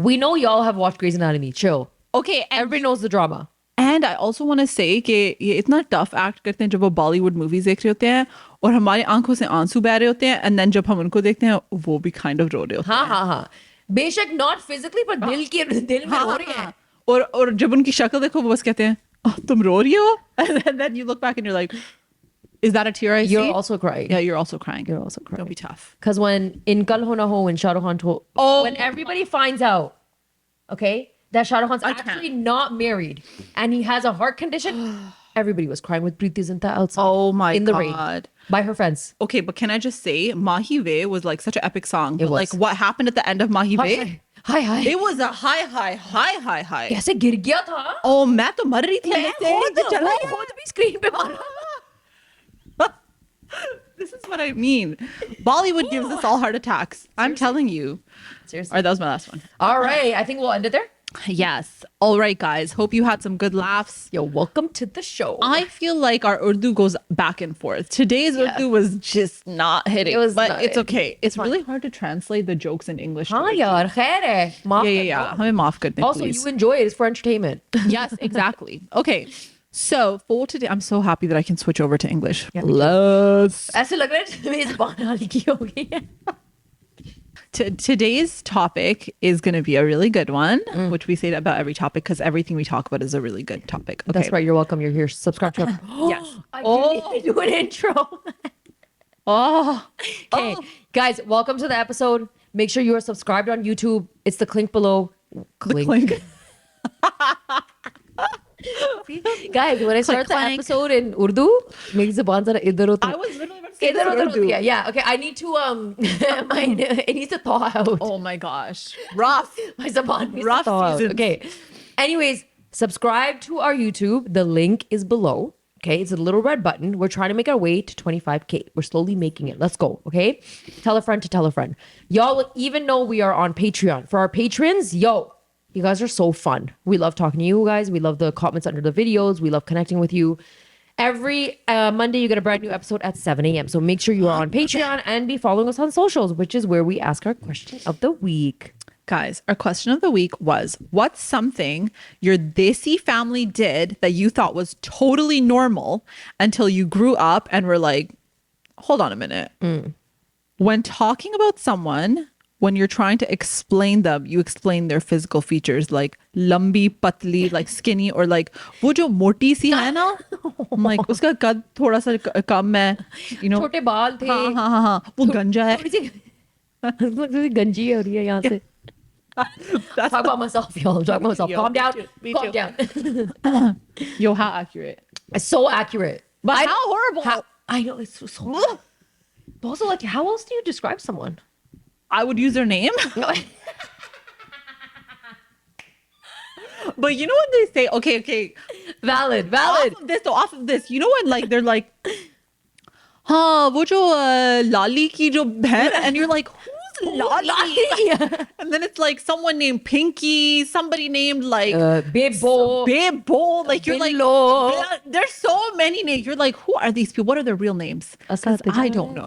Speaker 1: We know y'all have watched Grey's Anatomy. Chill.
Speaker 2: Okay
Speaker 1: Everybody knows the drama.
Speaker 2: And I also want to say कि ये इतना टफ एक्ट करते हैं जब वो बॉलीवुड मूवीज देख रहे होते हैं और हमारी आंखों से आंसू बह रहे होते हैं एंड देन जब हम उनको देखते हैं वो भी काइंड ऑफ रो रहे होते हैं.
Speaker 1: हाँ. बेशक नॉट फिजिकली पर दिल में हो रही है.
Speaker 2: और जब उनकी शक्ल देखो वो बस कहते हैं तुम रो रही हो. and then you look back and you're like is that a tear I see?
Speaker 1: You're also crying.
Speaker 2: Yeah, you're also crying.
Speaker 1: You're also crying.
Speaker 2: Don't be tough.
Speaker 1: Because when in Kal Ho Na Ho, when Shah Rukh Khan told, when everybody finds out, okay, that Shah Rukh Khan's
Speaker 2: I can't.
Speaker 1: actually not married and he has a heart condition, everybody was crying with Preeti Zinta outside.
Speaker 2: Oh my
Speaker 1: in the rain
Speaker 2: God.
Speaker 1: by her friends.
Speaker 2: Okay, but can I just say Mahi Ve was like such an epic song.
Speaker 1: It
Speaker 2: But
Speaker 1: was.
Speaker 2: like what happened at the end of Mahi Ve?
Speaker 1: Hi.
Speaker 2: It was a high.
Speaker 1: कैसे गिर गया था?
Speaker 2: Oh, मैं तो मर रही थी.
Speaker 1: खुद भी स्क्रीन पे मारा.
Speaker 2: This is what I mean. Bollywood gives us all heart attacks. I'm telling you.
Speaker 1: Seriously.
Speaker 2: All right, that was my last one.
Speaker 1: All right, I think we'll end it there.
Speaker 2: Yes. All right, guys. Hope you had some good laughs.
Speaker 1: Yo, welcome to the show.
Speaker 2: I feel like our Urdu goes back and forth. Today's Urdu was just not hitting.
Speaker 1: It was
Speaker 2: but
Speaker 1: not-
Speaker 2: it's okay. It's
Speaker 1: fine.
Speaker 2: really hard to translate the jokes in English. to
Speaker 1: हाँ
Speaker 2: Urdu.
Speaker 1: यार खैर है. माफ कर
Speaker 2: Yeah.
Speaker 1: दो.
Speaker 2: हमें माफ कर दें,
Speaker 1: Also,
Speaker 2: please.
Speaker 1: you enjoy it. It's for entertainment.
Speaker 2: Yes, exactly. Okay. So for today, I'm so happy that I can switch over to English.
Speaker 1: Yeah, me too.
Speaker 2: Let's.
Speaker 1: ऐसे लग रहा है मेरी ज़बान हाल की हो गई है.
Speaker 2: Today's topic is going to be a really good one, which we say about every topic because everything we talk about is a really good topic. Okay.
Speaker 1: That's right. You're welcome. You're here. Subscribe to our.
Speaker 2: Yes.
Speaker 1: I do need to do an intro.
Speaker 2: Oh.
Speaker 1: Okay, guys, welcome to the episode. Make sure you are subscribed on YouTube. It's the link below.
Speaker 2: Clink.
Speaker 1: Guys, when I start the
Speaker 2: clank.
Speaker 1: episode in Urdu, मेरी ज़बान ज़रा इधर उधर.
Speaker 2: I was literally about to say
Speaker 1: इधर उधर
Speaker 2: Urdu.
Speaker 1: होती है. Yeah. Okay. I need to it needs to thaw out.
Speaker 2: Oh my gosh. Rough.
Speaker 1: My ज़बान needs
Speaker 2: Rough
Speaker 1: to thaw out.
Speaker 2: seasons.
Speaker 1: Okay. Anyways, subscribe to our YouTube. The link is below. Okay, it's a little red button. We're trying to make our way to 25K. We're slowly making it. Let's go. Okay, tell a friend to tell a friend. Y'all even know we are on Patreon. For our patrons, yo, You guys are so fun. We love talking to you guys. We love the comments under the videos. We love connecting with you. Every Monday, you get a brand new episode at 7 a.m. So make sure you are on Patreon and be following us on socials, which is where we ask our question of the week.
Speaker 2: Guys, our question of the week was, what's something your Desi family did that you thought was totally normal until you grew up and were like, hold on a minute. When talking about someone, when you're trying to explain them, you explain their physical features like lambi, patli, like skinny, or like wo jo moti si hai na? I'm like, uska kad thoda sa kam hai, you know.
Speaker 1: छोटे बाल थे.
Speaker 2: हाँ, वो गंजा है.
Speaker 1: गंजी हो रही है यहाँ से. Talk about myself, y'all. Talk about myself.
Speaker 2: Yo,
Speaker 1: Calm down.
Speaker 2: me
Speaker 1: Calm
Speaker 2: too.
Speaker 1: down.
Speaker 2: Yo, how accurate.
Speaker 1: It's so accurate.
Speaker 2: But how horrible.
Speaker 1: I know, it's so but also, like, how else do you describe someone?
Speaker 2: I would use their name. But you know when they say, okay,
Speaker 1: Valid.
Speaker 2: off of this, you know when like they're like, हाँ वो जो लाली की जो बहन, and you're like, who's Lali? And then it's like someone named Pinky, somebody named like Bebo, like you're
Speaker 1: Billo.
Speaker 2: like, there's so many names. You're like, who are these people? What are their real names? 'Cause I don't know.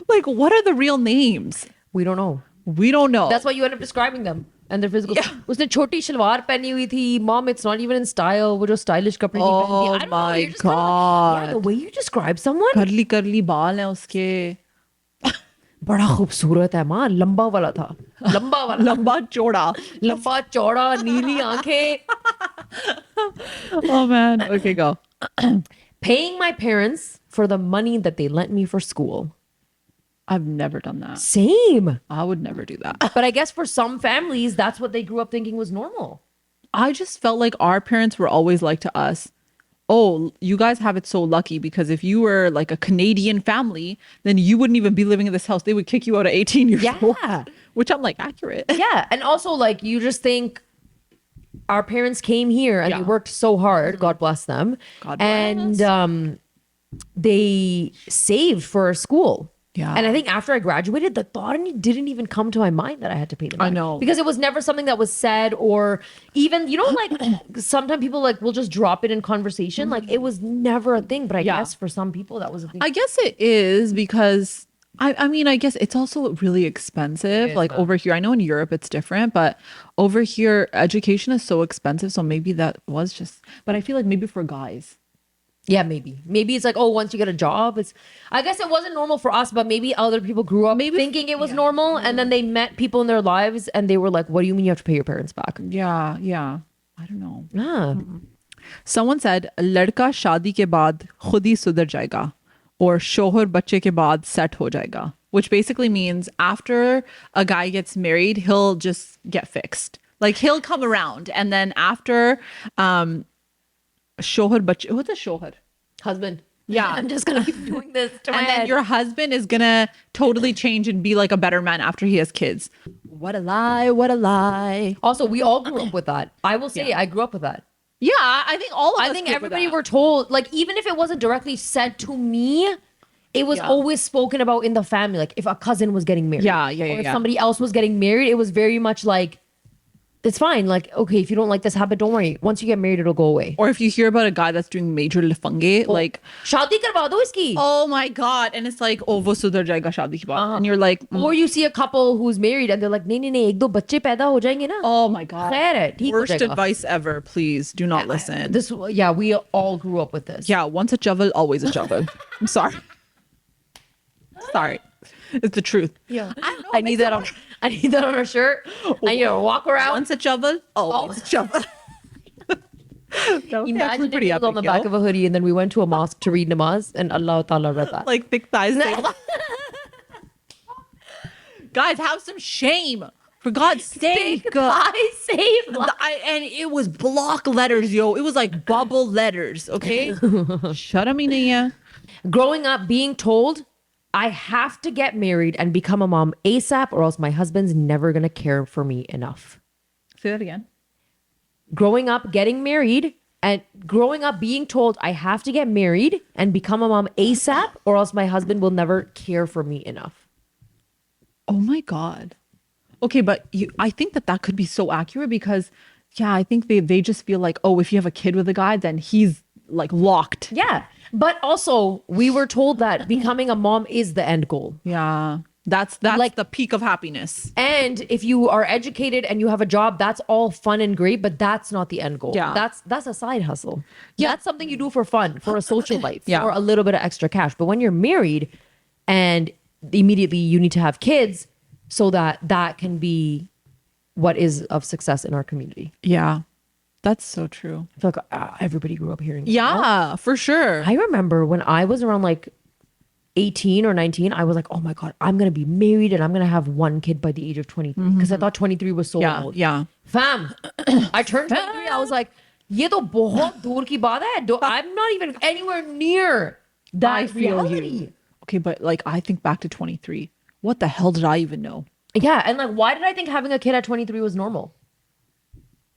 Speaker 2: Like, what are the real names?
Speaker 1: We don't know.
Speaker 2: We don't know.
Speaker 1: That's why you end up describing them and their physical. उसने छोटी शलवार पहनी हुई थी. Mom, it's not even in style. वो जो stylish कपड़े नहीं पहनती. I don't know,
Speaker 2: my
Speaker 1: you're just kinda like, yeah, the way you describe someone.
Speaker 2: curly बाल हैं उसके.
Speaker 1: बड़ा खूबसूरत है माँ. लंबा वाला था.
Speaker 2: लंबा चौड़ा.
Speaker 1: नीली आंखें.
Speaker 2: Oh man. Okay, go.
Speaker 1: Paying my parents for the money that they lent me for school.
Speaker 2: I've never done that.
Speaker 1: Same.
Speaker 2: I would never do that.
Speaker 1: But I guess for some families, that's what they grew up thinking was normal.
Speaker 2: I just felt like our parents were always like to us, oh, you guys have it so lucky because if you were like a Canadian family, then you wouldn't even be living in this house. They would kick you out at 18 years old.
Speaker 1: Yeah.
Speaker 2: Which I'm like, accurate.
Speaker 1: Yeah. And also, like, you just think our parents came here and they worked so hard. God bless them.
Speaker 2: God bless.
Speaker 1: And they saved for school.
Speaker 2: Yeah.
Speaker 1: And I think after I graduated, the thought didn't even come to my mind that I had to pay them back.
Speaker 2: I know.
Speaker 1: Because it was never something that was said or even, you know, like sometimes people like will just drop it in conversation. Like it was never a thing. But I guess for some people that was a thing.
Speaker 2: I guess it is because I mean, I guess it's also really expensive. Like over here, I know in Europe it's different, but over here education is so expensive. So maybe that was just, but I feel like maybe for guys.
Speaker 1: Yeah, maybe. Maybe it's like, oh, once you get a job, it's. I guess it wasn't normal for us, but maybe other people grew up thinking it was normal, and then they met people in their lives, and they were like, "What do you mean you have to pay your parents back?"
Speaker 2: Yeah. I don't know.
Speaker 1: Ah.
Speaker 2: Someone said, "लड़का शादी के बाद खुद ही सुधर जाएगा," or "शोहर बच्चे के बाद set हो जाएगा," which basically means after a guy gets married, he'll just get fixed. Like he'll come around, and then after, shohar bache, what's a shohar?
Speaker 1: Husband.
Speaker 2: Yeah.
Speaker 1: I'm just gonna keep doing this to my
Speaker 2: And then
Speaker 1: head.
Speaker 2: your husband is gonna totally change and be like a better man after he has kids. What a lie.
Speaker 1: Also, we all grew up with that. I will say, I grew up with that.
Speaker 2: Yeah, I think all of us.
Speaker 1: I think
Speaker 2: grew up with
Speaker 1: everybody
Speaker 2: that.
Speaker 1: were told, like, even if it wasn't directly said to me, it was always spoken about in the family. Like, if a cousin was getting married,
Speaker 2: Yeah,
Speaker 1: or if
Speaker 2: yeah.
Speaker 1: somebody else was getting married, it was very much like, it's fine. Like, okay, if you don't like this habit, don't worry. Once you get married, it'll go away.
Speaker 2: Or if you hear about a guy that's doing major lifange, like,
Speaker 1: Shaadi karwa do iski.
Speaker 2: oh my god, and it's like, oh, wo sudhar jayega shaadi ke baad, and you're like,
Speaker 1: Or you see a couple who's married and they're like, nahi, ek do bacche paida ho jayenge na.
Speaker 2: oh my god,
Speaker 1: Khair hai, theek ho
Speaker 2: worst
Speaker 1: jayega.
Speaker 2: advice ever. Please do not listen.
Speaker 1: This, we all grew up with this.
Speaker 2: Yeah, once a javel, always a javel. I'm sorry. Sorry. It's the truth.
Speaker 1: Yeah.
Speaker 2: I
Speaker 1: need that on a shirt. I need to walk around.
Speaker 2: Once a javel, always a javel.
Speaker 1: Imagine if it was on the back of a hoodie and then we went to a mosque to read namaz and Allah Ta'ala read that.
Speaker 2: Like thick thighs. Guys, have some shame. For God's sake.
Speaker 1: I saved lives.
Speaker 2: And it was block letters, yo. It was like bubble letters, okay? Shut up, Inaya.
Speaker 1: Growing up, being told I have to get married and become a mom ASAP or else my husband's never going to care for me enough.
Speaker 2: Say that again.
Speaker 1: Growing up, getting married and growing up being told I have to get married and become a mom ASAP or else my husband will never care for me enough.
Speaker 2: Oh my God. Okay, but I think that could be so accurate because, yeah, I think they just feel like, oh, if you have a kid with a guy, then he's like locked.
Speaker 1: Yeah. But also, we were told that becoming a mom is the end goal.
Speaker 2: Yeah, that's
Speaker 1: Like-
Speaker 2: the peak of happiness.
Speaker 1: And if you are educated and you have a job, that's all fun and great, but that's not the end goal.
Speaker 2: Yeah.
Speaker 1: That's a side hustle.
Speaker 2: Yeah.
Speaker 1: That's something you do for fun, for a social life,
Speaker 2: Yeah.
Speaker 1: or a little bit of extra cash. But when you're married and immediately you need to have kids so that can be what is of success in our community.
Speaker 2: Yeah, that's so true.
Speaker 1: I feel like everybody grew up hearing that.
Speaker 2: Yeah, for sure.
Speaker 1: I remember when I was around like 18 or 19, I was like, oh my God, I'm going to be married and I'm going to have one kid by the age of 23 because I thought 23 was so
Speaker 2: Yeah,
Speaker 1: old.
Speaker 2: yeah.
Speaker 1: Fam, I turned 23. I was like, ye to bahut dur ki baat hai. I'm not even anywhere near that
Speaker 2: I feel
Speaker 1: reality.
Speaker 2: you. Okay, but like I think back to 23. What the hell did I even know?
Speaker 1: Yeah, and like, why did I think having a kid at 23 was normal?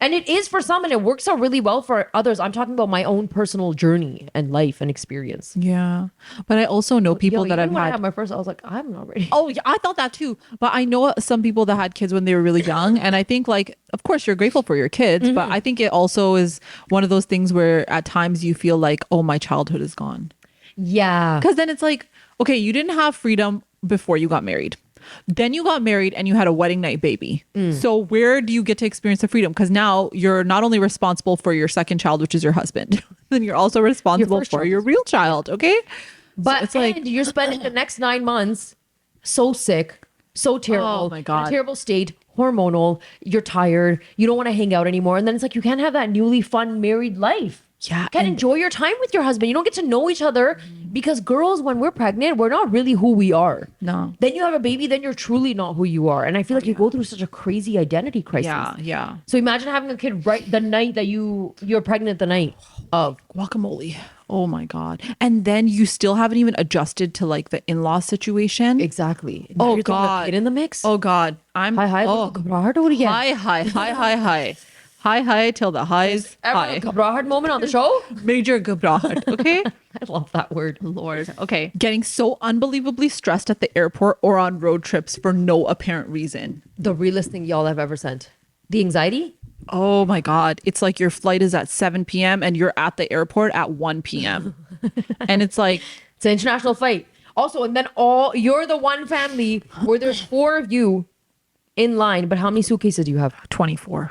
Speaker 1: And it is for some, and it works out really well for others. I'm talking about my own personal journey and life and experience.
Speaker 2: Yeah, but I also know people that
Speaker 1: Even
Speaker 2: have
Speaker 1: when I
Speaker 2: had.
Speaker 1: had my first, I was like, I'm not ready.
Speaker 2: Oh, yeah, I thought that too. But I know some people that had kids when they were really young. And I think, like, of course, you're grateful for your kids. But I think it also is one of those things where at times you feel like, oh, my childhood is gone.
Speaker 1: Yeah.
Speaker 2: Because then it's like, okay, you didn't have freedom before you got married. Then you got married and you had a wedding night baby. So where do you get to experience the freedom? Because now you're not only responsible for your second child, which is your husband, then you're also responsible
Speaker 1: first
Speaker 2: for
Speaker 1: child.
Speaker 2: your real child. Okay.
Speaker 1: But
Speaker 2: So it's like,
Speaker 1: and you're spending the next 9 months so sick, so terrible.
Speaker 2: Oh my God.
Speaker 1: In a terrible state, hormonal. You're tired. You don't want to hang out anymore. And then it's like you can't have that newly fun married life.
Speaker 2: Yeah,
Speaker 1: You can't
Speaker 2: and-
Speaker 1: enjoy your time with your husband. You don't get to know each other because girls, when we're pregnant, we're not really who we are.
Speaker 2: No.
Speaker 1: Then you have a baby, then you're truly not who you are. And I feel like you go through such a crazy identity crisis.
Speaker 2: yeah, yeah.
Speaker 1: So imagine having a kid right the night that you're pregnant the night of.
Speaker 2: Guacamole. Oh my God. And then you still haven't even adjusted to like the in-law situation.
Speaker 1: Exactly. Now
Speaker 2: Oh
Speaker 1: you're throwing a
Speaker 2: God.
Speaker 1: kid in the mix.
Speaker 2: Oh God. I'm
Speaker 1: Hi,
Speaker 2: oh.
Speaker 1: घबराहट हो रही है.
Speaker 2: Hi. Hi till the highs.
Speaker 1: Ever
Speaker 2: Hi.
Speaker 1: a घबराहट moment on the show?
Speaker 2: Major gabrahat. Okay.
Speaker 1: I love that word.
Speaker 2: Lord. Okay. Getting so unbelievably stressed at the airport or on road trips for no apparent reason.
Speaker 1: The realest thing y'all have ever sent. The anxiety?
Speaker 2: Oh my God. It's like your flight is at 7 p.m. and you're at the airport at 1 p.m. And it's like,
Speaker 1: It's an international flight. Also, and then you're the one family where there's 4 of you in line, but how many suitcases do you have?
Speaker 2: 24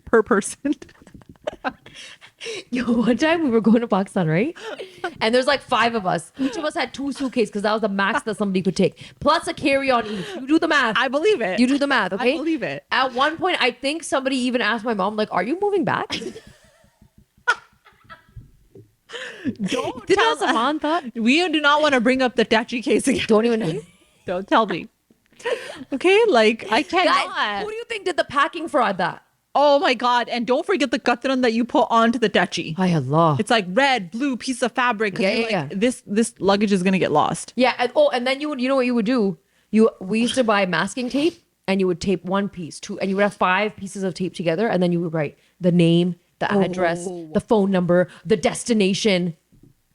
Speaker 2: per person.
Speaker 1: Yo, one time we were going to Pakistan, right? And there's like 5 of us. Each of us had 2 suitcases because that was the max that somebody could take. Plus a carry-on each. You do the math.
Speaker 2: I believe it.
Speaker 1: You do the math, okay?
Speaker 2: I believe it.
Speaker 1: At one point, I think somebody even asked my mom, like, are you moving back?
Speaker 2: Don't
Speaker 1: Did
Speaker 2: tell
Speaker 1: Samantha?
Speaker 2: We do not want to bring up the Dachi case again.
Speaker 1: Don't even know.
Speaker 2: Don't tell me. Okay, like I
Speaker 1: Guys,
Speaker 2: cannot.
Speaker 1: who do you think did the packing fraud that?
Speaker 2: Oh my God. And don't forget the katran that you put onto the Dachi.
Speaker 1: Hi Allah.
Speaker 2: It's like red, blue piece of fabric. 'cause
Speaker 1: Yeah,
Speaker 2: you're
Speaker 1: yeah,
Speaker 2: like, This luggage is gonna get lost.
Speaker 1: Yeah, and then you know what you would do? We used to buy masking tape and you would tape one piece, and you would have 5 pieces of tape together, and then you would write the name, the address, the phone number, the destination.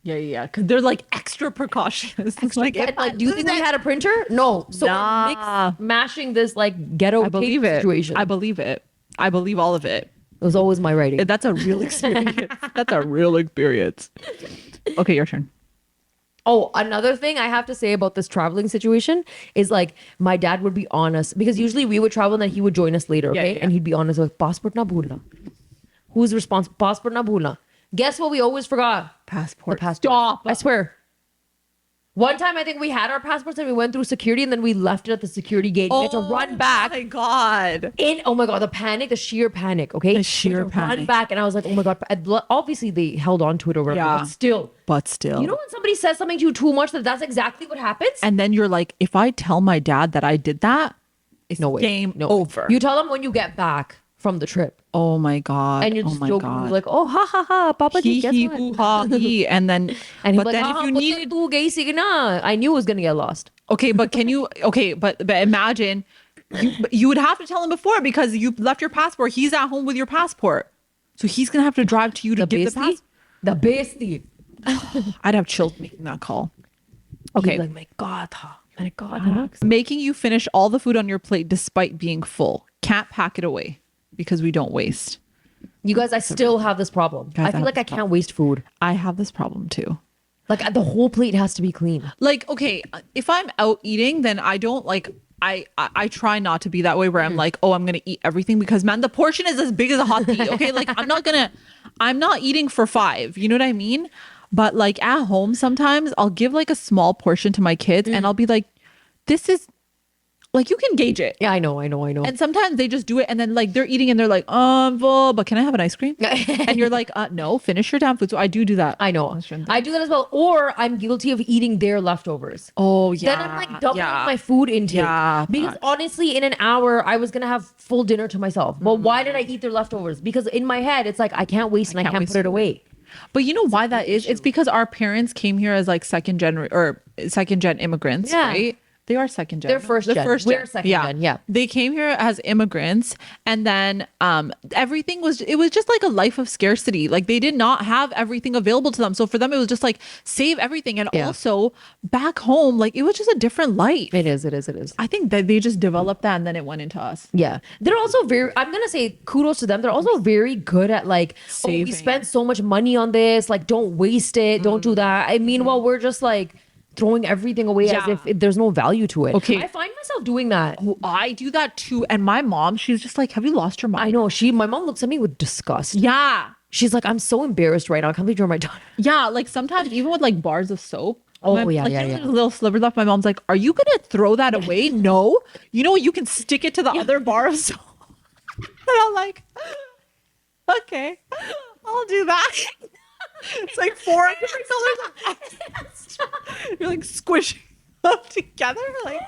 Speaker 2: Yeah. Because they're like extra precautions. It's like,
Speaker 1: And, like, do you think we had a printer? No. So
Speaker 2: Nah.
Speaker 1: mashing this like ghetto
Speaker 2: I believe
Speaker 1: tape
Speaker 2: it.
Speaker 1: situation.
Speaker 2: I believe it. I believe all of it.
Speaker 1: It was always my writing.
Speaker 2: That's a real experience. That's a real experience. Okay, your turn.
Speaker 1: Oh, another thing I have to say about this traveling situation is like my dad would be on us because usually we would travel and then he would join us later, okay?
Speaker 2: Yeah.
Speaker 1: And he'd be on us like passport na bhulna. Who's responsible? Passport na bhulna. Guess what we always forgot?
Speaker 2: Passport.
Speaker 1: The passport.
Speaker 2: Stop.
Speaker 1: I swear. One time I think we had our passports and we went through security and then we left it at the security gate. We had to run back.
Speaker 2: Oh my God.
Speaker 1: Oh my God, the panic, the sheer panic, okay?
Speaker 2: The sheer
Speaker 1: We had to Run
Speaker 2: panic.
Speaker 1: back and I was like, oh my God. Obviously they held on to it or whatever,
Speaker 2: Yeah.
Speaker 1: but still.
Speaker 2: But still.
Speaker 1: You know when somebody says something to you too much that's exactly what happens?
Speaker 2: And then you're like, if I tell my dad that I did that, it's
Speaker 1: No way.
Speaker 2: game
Speaker 1: No.
Speaker 2: over.
Speaker 1: You tell them when you get back from the trip.
Speaker 2: Oh my God.
Speaker 1: And you're
Speaker 2: oh
Speaker 1: just
Speaker 2: my
Speaker 1: joking.
Speaker 2: God.
Speaker 1: You're like, oh, ha, ha, ha. Papa,
Speaker 2: He,
Speaker 1: guess what?
Speaker 2: hoo, ha, he. And then,
Speaker 1: And he'd
Speaker 2: but
Speaker 1: be like,
Speaker 2: then if you need,
Speaker 1: tu gayi si na. I knew it was going to get lost.
Speaker 2: okay, but can you, okay, but imagine you would have to tell him before because you left your passport. He's at home with your passport. So he's going to have to drive to you to get the passport.
Speaker 1: The bestie.
Speaker 2: I'd have chilled making that call.
Speaker 1: Okay.
Speaker 2: Okay.
Speaker 1: Like, my God. My God.
Speaker 2: Making you finish all the food on your plate despite being full. Can't pack it away because we don't waste.
Speaker 1: You guys, I still have this problem.
Speaker 2: Guys,
Speaker 1: I feel like I can't waste food.
Speaker 2: I have this problem too.
Speaker 1: Like the whole plate has to be clean.
Speaker 2: Like, okay, if I'm out eating, then I don't like, I try not to be that way where I'm like, oh, I'm going to eat everything because man, the portion is as big as a hot tea. Okay. Like I'm not eating for 5. You know what I mean? But like at home, sometimes I'll give like a small portion to my kids and I'll be like, this is like, you can gauge it.
Speaker 1: Yeah, I know.
Speaker 2: And sometimes they just do it and then like they're eating and they're like, I'm full, but can I have an ice cream? And you're like, no, finish your damn food. So I do that.
Speaker 1: I know. I do that as well. Or I'm guilty of eating their leftovers.
Speaker 2: Oh, yeah.
Speaker 1: Then I'm like doubling my food intake.
Speaker 2: Yeah,
Speaker 1: because honestly, in an hour, I was going to have full dinner to myself. But why did I eat their leftovers? Because in my head, it's like, I can't waste and I can't put it away.
Speaker 2: But you know why that is? It's because our parents came here as like second gen immigrants, right? They are second gen.
Speaker 1: They're first gen. We're second gen. Yeah.
Speaker 2: They came here as immigrants and then everything was just like a life of scarcity. Like they did not have everything available to them. So for them, it was just like save everything. And also back home, like it was just a different life.
Speaker 1: It is.
Speaker 2: I think that they just developed that and then it went into us.
Speaker 1: Yeah. They're also I'm going to say kudos to them. They're also very good at like,
Speaker 2: saving.
Speaker 1: Oh, we spent so much money on this. Like, don't waste it. Don't do that. And meanwhile, we're just like, throwing everything away as if there's no value to it.
Speaker 2: Okay.
Speaker 1: I find myself doing that.
Speaker 2: Oh, I do that too. And my mom, she's just like, have you lost your mind?
Speaker 1: I know. My mom looks at me with disgust.
Speaker 2: Yeah.
Speaker 1: She's like, I'm so embarrassed right now. I can't believe you're my daughter.
Speaker 2: Yeah. Like sometimes even with like bars of soap.
Speaker 1: Yeah.
Speaker 2: There's little sliver left. My mom's like, are you going to throw that away? No. You know, you can stick it to the other bar of soap. And I'm like, okay, I'll do that. It's like 4 different colors. You're like squishing them together. Like,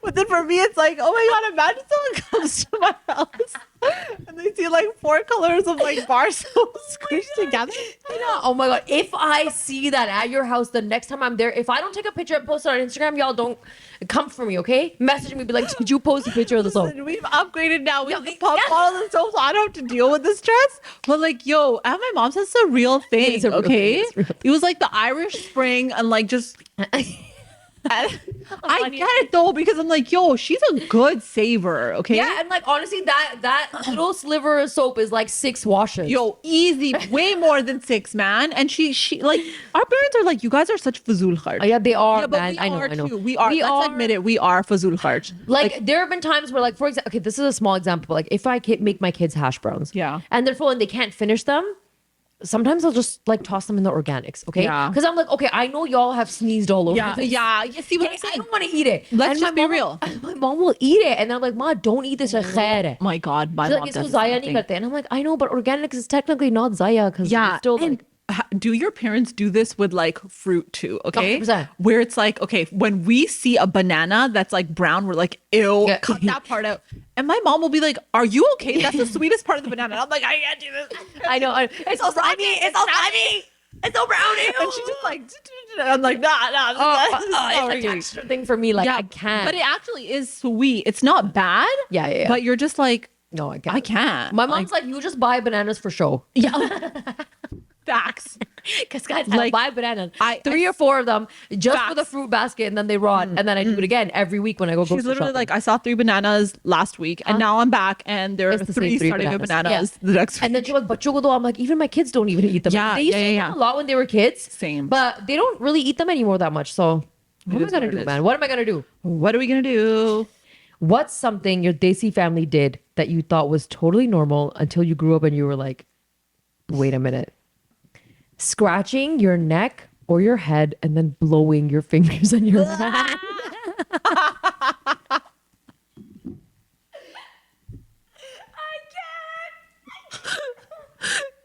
Speaker 2: but then for me, it's like, oh my God, imagine someone comes to my house and they see like 4 colors of like bar soap squished together.
Speaker 1: I know. Oh my God. If I see that at your house the next time I'm there, if I don't take a picture and post it on Instagram, y'all don't come for me, okay? Message me, be like, did you post a picture of the soap?
Speaker 2: Listen, we've upgraded now. We have the pop bottles and soap, so I don't have to deal with the stress. But like, yo, at my mom's, that's a real thing.
Speaker 1: It's a real
Speaker 2: okay?
Speaker 1: thing.
Speaker 2: It was like the Irish Spring and like just. I get it though because I'm like, yo, she's a good saver, okay?
Speaker 1: Yeah, and like honestly, that little sliver of soap is like 6 washes.
Speaker 2: Yo, easy, way more than 6, man. And she like, our parents are like, you guys are such fazul kharj.
Speaker 1: Yeah, they are,
Speaker 2: Yeah, but
Speaker 1: man.
Speaker 2: we
Speaker 1: I know,
Speaker 2: are
Speaker 1: I know.
Speaker 2: too. We are. Let's admit it. We are fazul kharj.
Speaker 1: Like there have been times where, like, for example, okay, this is a small example. Like if I make my kids hash browns,
Speaker 2: Yeah.
Speaker 1: and they're full and they can't finish them, sometimes I'll just like toss them in the organics, okay?
Speaker 2: Yeah.
Speaker 1: Because I'm like, okay, I know y'all have sneezed all over.
Speaker 2: Yeah,
Speaker 1: this.
Speaker 2: yeah. You see what I'm
Speaker 1: I
Speaker 2: saying?
Speaker 1: don't want to eat it.
Speaker 2: Let's
Speaker 1: And my
Speaker 2: just be
Speaker 1: mom-
Speaker 2: real.
Speaker 1: My mom will eat it, and I'm like, Ma, don't eat this. Khair.
Speaker 2: My God, my
Speaker 1: She's
Speaker 2: mom
Speaker 1: like,
Speaker 2: does
Speaker 1: "Isko
Speaker 2: the
Speaker 1: zaya
Speaker 2: same
Speaker 1: nahi
Speaker 2: thing.
Speaker 1: karte." And I'm like, I know, but organics is technically not zaya because
Speaker 2: Yeah,
Speaker 1: still
Speaker 2: and
Speaker 1: like,
Speaker 2: do your parents do this with like fruit too? Okay,
Speaker 1: 100%.
Speaker 2: where it's like, okay, when we see a banana that's like brown, we're like, ew,
Speaker 1: Yeah.
Speaker 2: cut that part out. And my mom will be like, "Are you okay? That's the sweetest part of the banana." And I'm like, I can't do this.
Speaker 1: I know. It's so slimy. It's so slimy. It's so browny.
Speaker 2: And she just like, and I'm like, nah.
Speaker 1: It's a texture thing for me. Like I can't.
Speaker 2: But it actually is sweet. It's not bad.
Speaker 1: Yeah.
Speaker 2: But you're just like,
Speaker 1: no, I can't.
Speaker 2: I can't.
Speaker 1: My mom's like, you just buy bananas for show.
Speaker 2: Yeah. Facts.
Speaker 1: Because guys,
Speaker 2: Like,
Speaker 1: I'll buy bananas.
Speaker 2: I-
Speaker 1: 3 or 4 of them just
Speaker 2: Facts.
Speaker 1: for the fruit basket, and then they rot, and then I do it again every week when I go
Speaker 2: She's
Speaker 1: grocery
Speaker 2: literally
Speaker 1: shopping.
Speaker 2: like, I saw 3 bananas last week, and now I'm back, and there are
Speaker 1: It's the same
Speaker 2: 3
Speaker 1: 3
Speaker 2: starting with bananas
Speaker 1: Yeah.
Speaker 2: the next week.
Speaker 1: And then she's like, "Bachcho ko do." I'm like, even my kids don't even eat them.
Speaker 2: Yeah,
Speaker 1: They used to eat
Speaker 2: yeah.
Speaker 1: them a lot when they were kids.
Speaker 2: Same.
Speaker 1: But they don't really eat them anymore that much. So what am I
Speaker 2: is
Speaker 1: gonna
Speaker 2: what it
Speaker 1: do,
Speaker 2: is.
Speaker 1: man? What am I gonna do?
Speaker 2: What are we gonna do?
Speaker 1: What's something your Desi family did that you thought was totally normal until you grew up and you were like, wait a minute. Scratching your neck or your head and then blowing your fingers on your hand.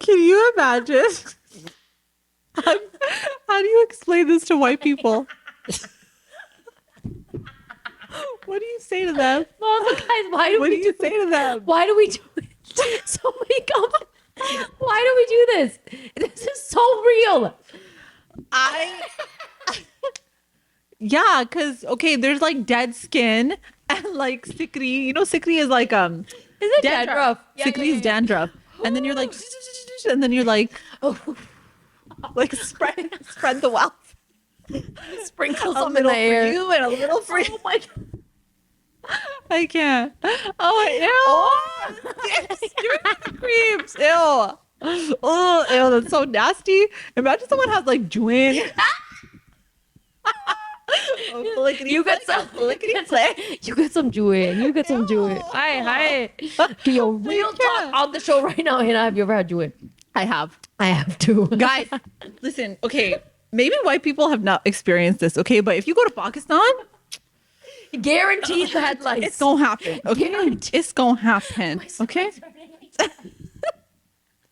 Speaker 2: Can you imagine? How do you explain this to white people? What do you say to them?
Speaker 1: Mom, guys, why do
Speaker 2: What do
Speaker 1: we
Speaker 2: you
Speaker 1: do
Speaker 2: say to them?
Speaker 1: Why do we do it? Somebody come. Why do we do this? This is so real.
Speaker 2: Yeah, because okay, there's like dead skin and like sikri. You know, sikri is like
Speaker 1: Is it dandruff? Yeah,
Speaker 2: Sikri is dandruff, and then you're like, and then you're like,
Speaker 1: Oh,
Speaker 2: like spread the wealth.
Speaker 1: Sprinkle
Speaker 2: A
Speaker 1: some in
Speaker 2: little
Speaker 1: the
Speaker 2: for
Speaker 1: air.
Speaker 2: you and a little for
Speaker 1: Oh my God.
Speaker 2: I can't. Oh, ew. You're the creeps. Ew. Oh, ew, that's so nasty. Imagine someone has like Juin.
Speaker 1: You get some. You get some Juin. You get some Juin.
Speaker 2: Ew.
Speaker 1: Hi. Okay, yo, real talk
Speaker 2: can't.
Speaker 1: on the show right now. Hannah, have you ever had Juin?
Speaker 2: I have.
Speaker 1: I have to.
Speaker 2: Guys, listen, okay. Maybe white people have not experienced this, okay? But if you go to Pakistan,
Speaker 1: Guaranteed the headlights.
Speaker 2: it's gonna happen, okay?
Speaker 1: Guaranteed.
Speaker 2: It's gonna happen, okay?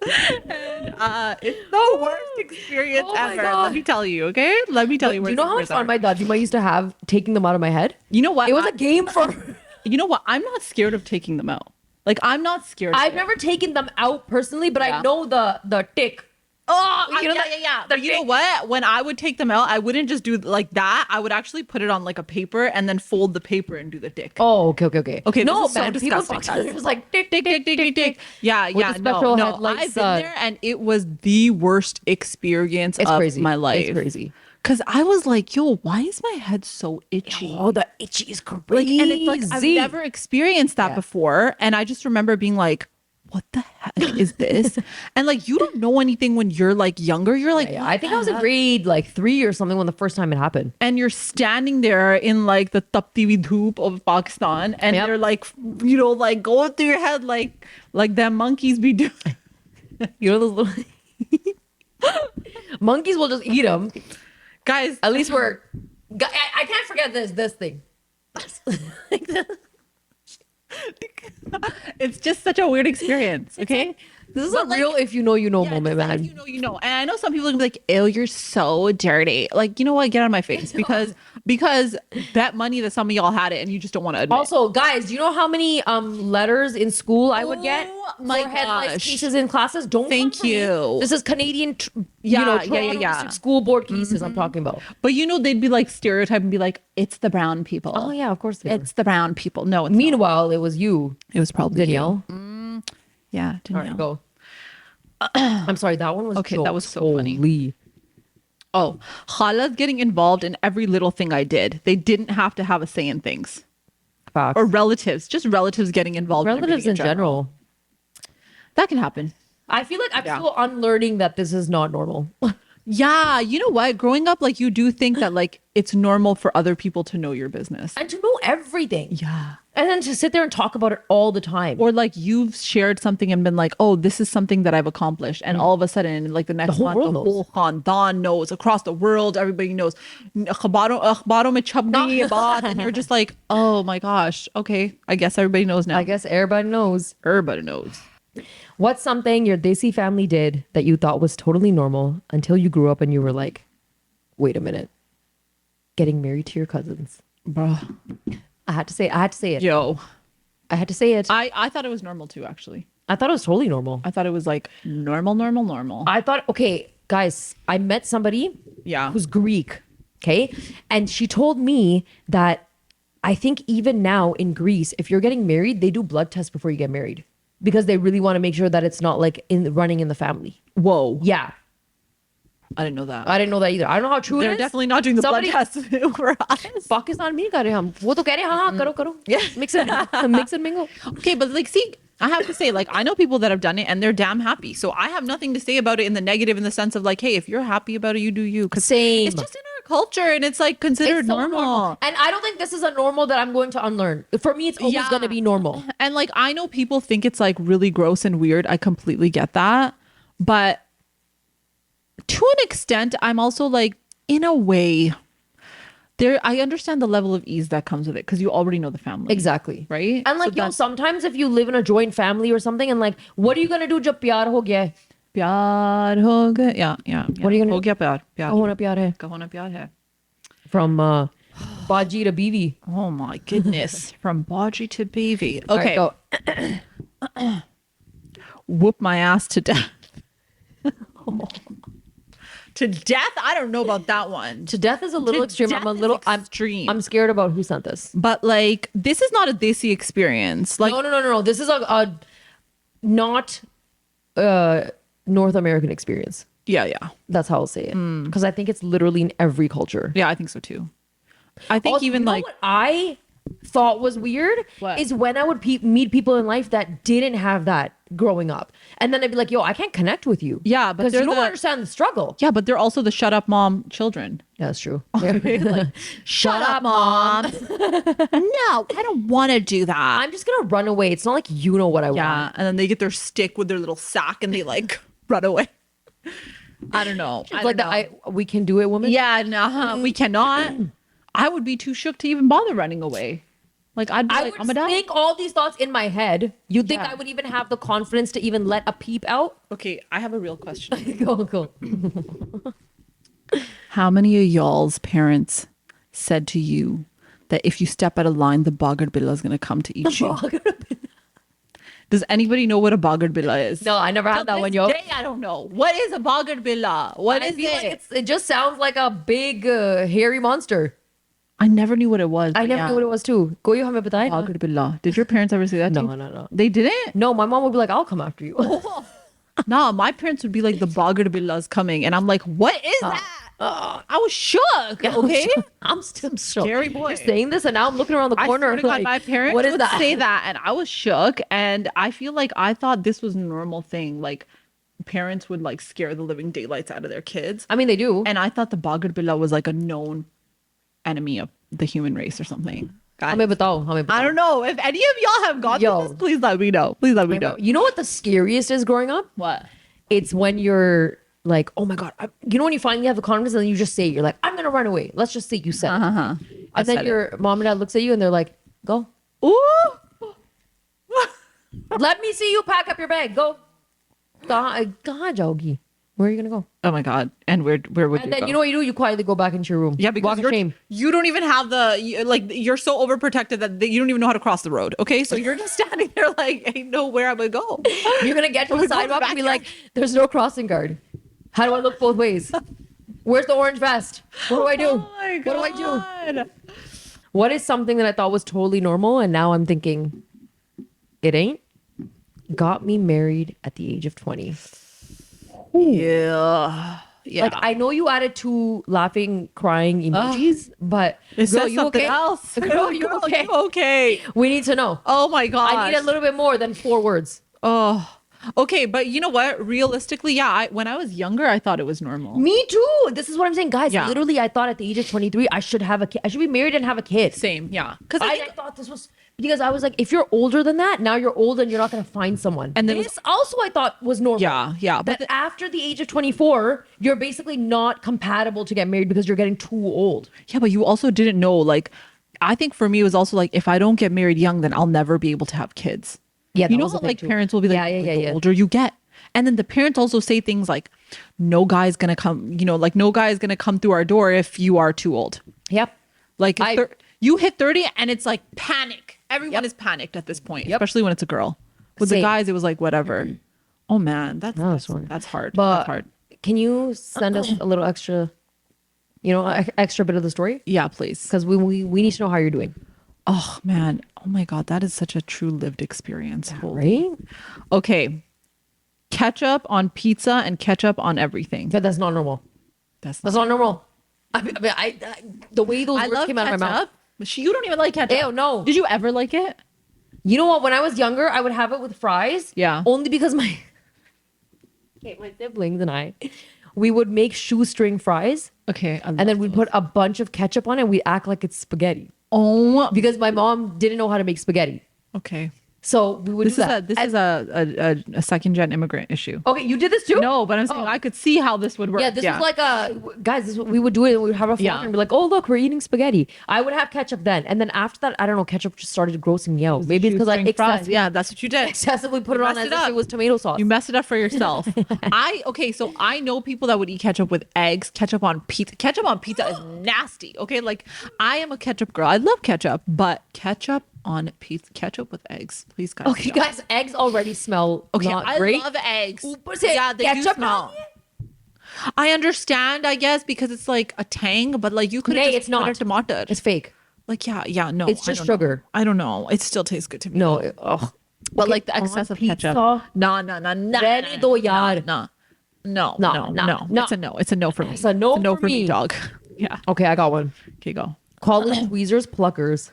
Speaker 2: And it's the worst experience
Speaker 1: Oh my
Speaker 2: ever.
Speaker 1: God.
Speaker 2: Let me tell you, okay? Let me tell you.
Speaker 1: Do
Speaker 2: where
Speaker 1: you know
Speaker 2: the
Speaker 1: how much
Speaker 2: worst
Speaker 1: fun
Speaker 2: are.
Speaker 1: my Dajima used to have taking them out of my head?
Speaker 2: You know what?
Speaker 1: It was a game for.
Speaker 2: You know what? I'm not scared of taking them out. Like I'm not scared.
Speaker 1: I've
Speaker 2: of it.
Speaker 1: never taken them out personally, but
Speaker 2: Yeah.
Speaker 1: I know the tick.
Speaker 2: Oh,
Speaker 1: You know
Speaker 2: yeah,
Speaker 1: that-
Speaker 2: yeah.
Speaker 1: the
Speaker 2: But you know
Speaker 1: tick.
Speaker 2: what? When I would take them out, I wouldn't just do like that. I would actually put it on like a paper and then fold the paper and do the dick.
Speaker 1: Oh, okay.
Speaker 2: Okay,
Speaker 1: no,
Speaker 2: this is so
Speaker 1: man, people
Speaker 2: disgusting.
Speaker 1: it was like tick,
Speaker 2: Tick, tick, tick, tick, tick. Yeah,
Speaker 1: With
Speaker 2: yeah.
Speaker 1: the special
Speaker 2: No,
Speaker 1: headlights,
Speaker 2: I've been there and it was the worst experience
Speaker 1: It's
Speaker 2: of
Speaker 1: crazy.
Speaker 2: my life.
Speaker 1: It's crazy.
Speaker 2: Cause I was like, yo, why is my head so itchy?
Speaker 1: Oh, the itchy is
Speaker 2: Like,
Speaker 1: crazy.
Speaker 2: and it's like I've never experienced that
Speaker 1: Yeah.
Speaker 2: before. And I just remember being like, what the heck is this? And like you don't know anything when you're like younger. You're like,
Speaker 1: Yeah,
Speaker 2: what
Speaker 1: I think
Speaker 2: the
Speaker 1: I was in
Speaker 2: heck?
Speaker 1: grade like 3 or something when the first time it happened.
Speaker 2: And you're standing there in like the tapti vi dhoop of Pakistan, and
Speaker 1: Yep.
Speaker 2: you're like, you know, like going through your head like them monkeys be doing.
Speaker 1: You know those little monkeys will just eat them.
Speaker 2: Guys,
Speaker 1: At least I can't forget this thing.
Speaker 2: it's just such a weird experience. Okay.
Speaker 1: This is
Speaker 2: But,
Speaker 1: a
Speaker 2: like,
Speaker 1: real if you know you know
Speaker 2: Yeah,
Speaker 1: moment,
Speaker 2: just like,
Speaker 1: man.
Speaker 2: if you know. And I know some people are gonna be like, ew, you're so dirty. Like, you know what? Get out of my face because that money that some of y'all had it and you just don't want to admit.
Speaker 1: Also, guys, do you know how many letters in school I would get
Speaker 2: Oh my
Speaker 1: for headlights
Speaker 2: gosh.
Speaker 1: cases in classes? Don't
Speaker 2: Thank
Speaker 1: come for me.
Speaker 2: you.
Speaker 1: This is Canadian,
Speaker 2: Yeah, yeah,
Speaker 1: Toronto
Speaker 2: yeah.
Speaker 1: District School Board cases I'm talking about.
Speaker 2: But you know, they'd be like stereotype and be like, it's the brown people.
Speaker 1: Oh yeah, of course. They were.
Speaker 2: It's the brown people. No, it's not.
Speaker 1: Meanwhile, it was you,
Speaker 2: It was probably
Speaker 1: Danielle.
Speaker 2: Yeah,
Speaker 1: All
Speaker 2: Danielle.
Speaker 1: right, go. I'm sorry, that one was
Speaker 2: Okay, that was so funny.
Speaker 1: holy.
Speaker 2: Oh, Khaled getting involved in every little thing I did. They didn't have to have a say in things.
Speaker 1: Facts.
Speaker 2: Or relatives, just relatives getting involved.
Speaker 1: relatives
Speaker 2: everything
Speaker 1: in general.
Speaker 2: That can happen.
Speaker 1: I feel like I'm
Speaker 2: Yeah.
Speaker 1: still unlearning that this is not normal.
Speaker 2: Yeah, you know what? Growing up, like you do think that like it's normal for other people to know your business.
Speaker 1: And to know everything.
Speaker 2: Yeah.
Speaker 1: And then to sit there and talk about it all the time.
Speaker 2: Or like you've shared something and been like, oh, this is something that I've accomplished. And all of a sudden, like the next
Speaker 1: whole
Speaker 2: month,
Speaker 1: world
Speaker 2: the
Speaker 1: knows.
Speaker 2: whole khandan knows across the world. Everybody knows. Akhbaron mein chap gayi ye baat. And you're just like, oh my gosh. Okay. I guess everybody knows now.
Speaker 1: I guess everybody knows.
Speaker 2: Everybody knows.
Speaker 1: What's something your Desi family did that you thought was totally normal until you grew up and you were like, wait a minute, getting married to your cousins?
Speaker 2: Bruh.
Speaker 1: I had to say it.
Speaker 2: Yo.
Speaker 1: I had to say it.
Speaker 2: I thought it was normal too, actually.
Speaker 1: I thought it was totally normal.
Speaker 2: I thought it was like normal.
Speaker 1: I thought, okay, guys, I met somebody
Speaker 2: Yeah.
Speaker 1: who's Greek, okay? And she told me that I think even now in Greece, if you're getting married, they do blood tests before you get married because they really want to make sure that it's not like running in the family.
Speaker 2: Whoa.
Speaker 1: Yeah.
Speaker 2: I didn't know that.
Speaker 1: I didn't know that either. I don't know how true it
Speaker 2: They're
Speaker 1: is.
Speaker 2: definitely not doing the
Speaker 1: Somebody-
Speaker 2: blood test for us.
Speaker 1: Pakistan में नहीं कर रहे हम वो तो कह रहे हैं हाँ करो
Speaker 2: Yeah.
Speaker 1: mix and mingle.
Speaker 2: Okay, but like, see, I have to say, like, I know people that have done it and they're damn happy. So I have nothing to say about it in the negative, in the sense of like, hey, if you're happy about it, you do you. 'Cause
Speaker 1: Same.
Speaker 2: It's just in our culture and it's like considered
Speaker 1: It's so
Speaker 2: normal.
Speaker 1: and I don't think this is a normal that I'm going to unlearn. For me, it's always
Speaker 2: Yeah.
Speaker 1: going to be normal.
Speaker 2: And like, I know people think it's like really gross and weird. I completely get that. But to an extent, I'm also like, in a way, I understand the level of ease that comes with it because you already know the family.
Speaker 1: Exactly.
Speaker 2: Right?
Speaker 1: And like,
Speaker 2: So
Speaker 1: yo,
Speaker 2: that's-
Speaker 1: sometimes if you live in a joint family or something, and like, what are you gonna do jab pyar ho gaya hai?
Speaker 2: प्यार हो गया yeah.
Speaker 1: What are you gonna
Speaker 2: हो
Speaker 1: do?
Speaker 2: गया प्यार
Speaker 1: Hona pyar hai.
Speaker 2: होना प्यार है
Speaker 1: From Baji to Bibi.
Speaker 2: oh my goodness from Baji to Baby
Speaker 1: All right,
Speaker 2: okay
Speaker 1: go.
Speaker 2: whoop my ass to death to death I don't know about that one
Speaker 1: To death is a little
Speaker 2: To
Speaker 1: extreme.
Speaker 2: death
Speaker 1: I'm a
Speaker 2: is
Speaker 1: little.
Speaker 2: extreme.
Speaker 1: I'm scared about who sent this.
Speaker 2: but like this is not a Desi experience like
Speaker 1: No. This is a not North American experience.
Speaker 2: Yeah.
Speaker 1: That's how I'll say it. Because I think it's literally in every culture.
Speaker 2: Yeah, I think so too. I think
Speaker 1: Also,
Speaker 2: even
Speaker 1: you know
Speaker 2: like
Speaker 1: what I thought was weird
Speaker 2: What?
Speaker 1: is when I would meet people in life that didn't have that growing up, and then I'd be like, "Yo, I can't connect with you."
Speaker 2: Yeah, but
Speaker 1: because
Speaker 2: they're
Speaker 1: you don't
Speaker 2: the-
Speaker 1: understand the struggle.
Speaker 2: yeah, but they're also the shut up mom children.
Speaker 1: Yeah, that's true.
Speaker 2: Like, shut up, mom. No, I don't want to do that.
Speaker 1: I'm just gonna run away. It's not like you know what I
Speaker 2: Yeah,
Speaker 1: want.
Speaker 2: and then they get their stick with their little sack and they like run away. I don't know.
Speaker 1: It's like that. We can do it, woman.
Speaker 2: Yeah, no, we cannot. I would be too shook to even bother running away. Like I'd be
Speaker 1: I
Speaker 2: like,
Speaker 1: would
Speaker 2: I'm gonna die.
Speaker 1: think all these thoughts in my head. You think
Speaker 2: Yeah.
Speaker 1: I would even have the confidence to even let a peep out?
Speaker 2: Okay, I have a real question.
Speaker 1: Go.
Speaker 2: How many of y'all's parents said to you that if you step out of line, the Bagad Billah is gonna come to eat you? Does anybody know what a Bagad Billah is?
Speaker 1: No, I never had that one, yo.
Speaker 2: Today, I don't know. What is a Bagad Billah? What
Speaker 1: I
Speaker 2: is
Speaker 1: feel
Speaker 2: it?
Speaker 1: like it just sounds like a big hairy monster.
Speaker 2: I never knew what it was.
Speaker 1: I never knew what it was too. Go you hame batai?
Speaker 2: Bagad Billah. Did your parents ever say that to you?
Speaker 1: No.
Speaker 2: They didn't?
Speaker 1: No, my mom would be like, "I'll come after you."
Speaker 2: Nah, my parents would be like, the Bagad Billah is coming. And I'm like, what is that? I was shook. Okay.
Speaker 1: I'm still shook.
Speaker 2: Scary boy.
Speaker 1: You're saying this, and now I'm looking around the
Speaker 2: I
Speaker 1: corner.
Speaker 2: swear to God,
Speaker 1: like,
Speaker 2: my parents
Speaker 1: what is
Speaker 2: would
Speaker 1: that?
Speaker 2: say that, and I was shook. And I feel like I thought this was a normal thing. Like parents would like scare the living daylights out of their kids,
Speaker 1: I mean, they do.
Speaker 2: and I thought the Bagad Billah was like a known enemy of the human race or something. Guys,
Speaker 1: Hame batao.
Speaker 2: I don't know if any of y'all have gone
Speaker 1: Yo.
Speaker 2: through this. Please let me know. Please let me know.
Speaker 1: You know what the scariest is growing up?
Speaker 2: What?
Speaker 1: It's when you're like, oh my God. You know when you finally have the confidence and then you just say it. You're like, I'm going to run away. Let's just say you said it.
Speaker 2: I
Speaker 1: And then
Speaker 2: said
Speaker 1: your mom and dad looks at you and they're like, go.
Speaker 2: Ooh.
Speaker 1: Let me see you pack up your bag. Go. Kahan jaogi? Where are you going to go?
Speaker 2: Oh my God. And where would
Speaker 1: And
Speaker 2: you
Speaker 1: then
Speaker 2: go?
Speaker 1: you know what you do? You quietly go back into your room.
Speaker 2: Yeah, because
Speaker 1: Walk of shame.
Speaker 2: you don't even have you're so overprotected that you don't even know how to cross the road. Okay, so you're just standing there like, I know where I'm gonna go.
Speaker 1: You're going to get to the
Speaker 2: We're going
Speaker 1: sidewalk and be
Speaker 2: back
Speaker 1: like, there's no crossing guard. How do I look both ways? Where's the orange vest? What do I do?
Speaker 2: Oh my
Speaker 1: What do I do?
Speaker 2: God.
Speaker 1: What is something that I thought was totally normal and now I'm thinking it ain't? Got me married at the age of 20.
Speaker 2: Yeah.
Speaker 1: Like I know you added 2 laughing, crying emojis, but
Speaker 2: It
Speaker 1: girl,
Speaker 2: says
Speaker 1: you
Speaker 2: something
Speaker 1: okay?
Speaker 2: else.
Speaker 1: Girl, you okay?
Speaker 2: You okay?
Speaker 1: We need to know.
Speaker 2: Oh my God.
Speaker 1: I need a little bit more than 4 words.
Speaker 2: Oh. Okay, but you know what? Realistically, yeah. When I was younger, I thought it was normal.
Speaker 1: Me too. This is what I'm saying, guys.
Speaker 2: Yeah.
Speaker 1: Literally, I thought at the age of 23, I should have a kid. I should be married and have a kid.
Speaker 2: Same, yeah. Because
Speaker 1: I thought this was because I was like, if you're older than that, now you're old and you're not going to find someone.
Speaker 2: And then
Speaker 1: this also I thought was normal.
Speaker 2: yeah.
Speaker 1: But after the age of 24, you're basically not compatible to get married because you're getting too old.
Speaker 2: Yeah, but you also didn't know. Like, I think for me, it was also like, if I don't get married young, then I'll never be able to have kids.
Speaker 1: Yeah,
Speaker 2: you
Speaker 1: that
Speaker 2: know
Speaker 1: was
Speaker 2: how
Speaker 1: a thing
Speaker 2: like
Speaker 1: too.
Speaker 2: parents will be like, the older you get. And then the parents also say things like, no guy's gonna come, like no guy is gonna come through our door if you are too old.
Speaker 1: Yep.
Speaker 2: Like you hit 30 and it's like panic. Everyone is panicked at this point, especially when it's a girl. With the
Speaker 1: Same.
Speaker 2: guys, it was like whatever. Oh man, that's
Speaker 1: hard.
Speaker 2: hard. That's
Speaker 1: But
Speaker 2: hard.
Speaker 1: can you send us a little extra, extra bit of the story?
Speaker 2: Yeah, please.
Speaker 1: Because we need to know how you're doing.
Speaker 2: Oh man. Oh my God, that is such a true lived experience.
Speaker 1: Right?
Speaker 2: Okay. Ketchup on pizza and ketchup on everything.
Speaker 1: But that's not normal.
Speaker 2: That's
Speaker 1: That's not normal. I the way those
Speaker 2: I
Speaker 1: words
Speaker 2: love
Speaker 1: came out of my mouth.
Speaker 2: ketchup. But you don't even like ketchup.
Speaker 1: Ew, no.
Speaker 2: Did you ever like it?
Speaker 1: You know what? When I was younger, I would have it with fries.
Speaker 2: Yeah.
Speaker 1: Only because my siblings and I, we would make shoestring fries,
Speaker 2: Okay.
Speaker 1: and then we'd put a bunch of ketchup on it. And we'd act like it's spaghetti
Speaker 2: oh.
Speaker 1: because my mom didn't know how to make spaghetti.
Speaker 2: Okay.
Speaker 1: So we would
Speaker 2: This
Speaker 1: do
Speaker 2: is
Speaker 1: that.
Speaker 2: a second gen immigrant issue.
Speaker 1: Okay, you did this too?
Speaker 2: No, but I'm saying I could see how this would work.
Speaker 1: Yeah, this was like guys. This we would do it, and we would have our fun
Speaker 2: Yeah.
Speaker 1: and be like, "Oh, look, we're eating spaghetti." I would have ketchup then, and then after that, I don't know. Ketchup just started grossing me out. Maybe it's because I
Speaker 2: shoestring fries.
Speaker 1: excessively,
Speaker 2: Yeah, that's what you did.
Speaker 1: excessively put it on
Speaker 2: messed
Speaker 1: as
Speaker 2: it
Speaker 1: if
Speaker 2: up.
Speaker 1: it was tomato sauce.
Speaker 2: You messed it up for yourself. So I know people that would eat ketchup with eggs, ketchup on pizza. Ketchup on pizza is nasty. Okay, like I am a ketchup girl. I love ketchup, but ketchup on pizza, ketchup with eggs, please, guys.
Speaker 1: Okay,
Speaker 2: stop.
Speaker 1: guys, eggs already smell not
Speaker 2: I
Speaker 1: great.
Speaker 2: love eggs.
Speaker 1: Say
Speaker 2: Yeah, they do
Speaker 1: ketchup
Speaker 2: smell.
Speaker 1: on
Speaker 2: I understand, I guess, because it's like a tang, but like you could
Speaker 1: Nay,
Speaker 2: just
Speaker 1: it's not.
Speaker 2: put a tomato.
Speaker 1: It's fake.
Speaker 2: Like yeah, no,
Speaker 1: It's
Speaker 2: I
Speaker 1: just
Speaker 2: don't know.
Speaker 1: sugar.
Speaker 2: I don't know. It still tastes good to me.
Speaker 1: No, ugh.
Speaker 2: But
Speaker 1: Okay,
Speaker 2: like the
Speaker 1: on
Speaker 2: excess of
Speaker 1: pizza,
Speaker 2: ketchup. No.
Speaker 1: Rene do yaar.
Speaker 2: No. No,
Speaker 1: No,
Speaker 2: no,
Speaker 1: no,
Speaker 2: no,
Speaker 1: no.
Speaker 2: It's a no. It's a no for me.
Speaker 1: It's a no for
Speaker 2: me,
Speaker 1: me.
Speaker 2: dog. Yeah.
Speaker 1: Okay, I got one.
Speaker 2: Okay, go.
Speaker 1: College tweezers, pluckers.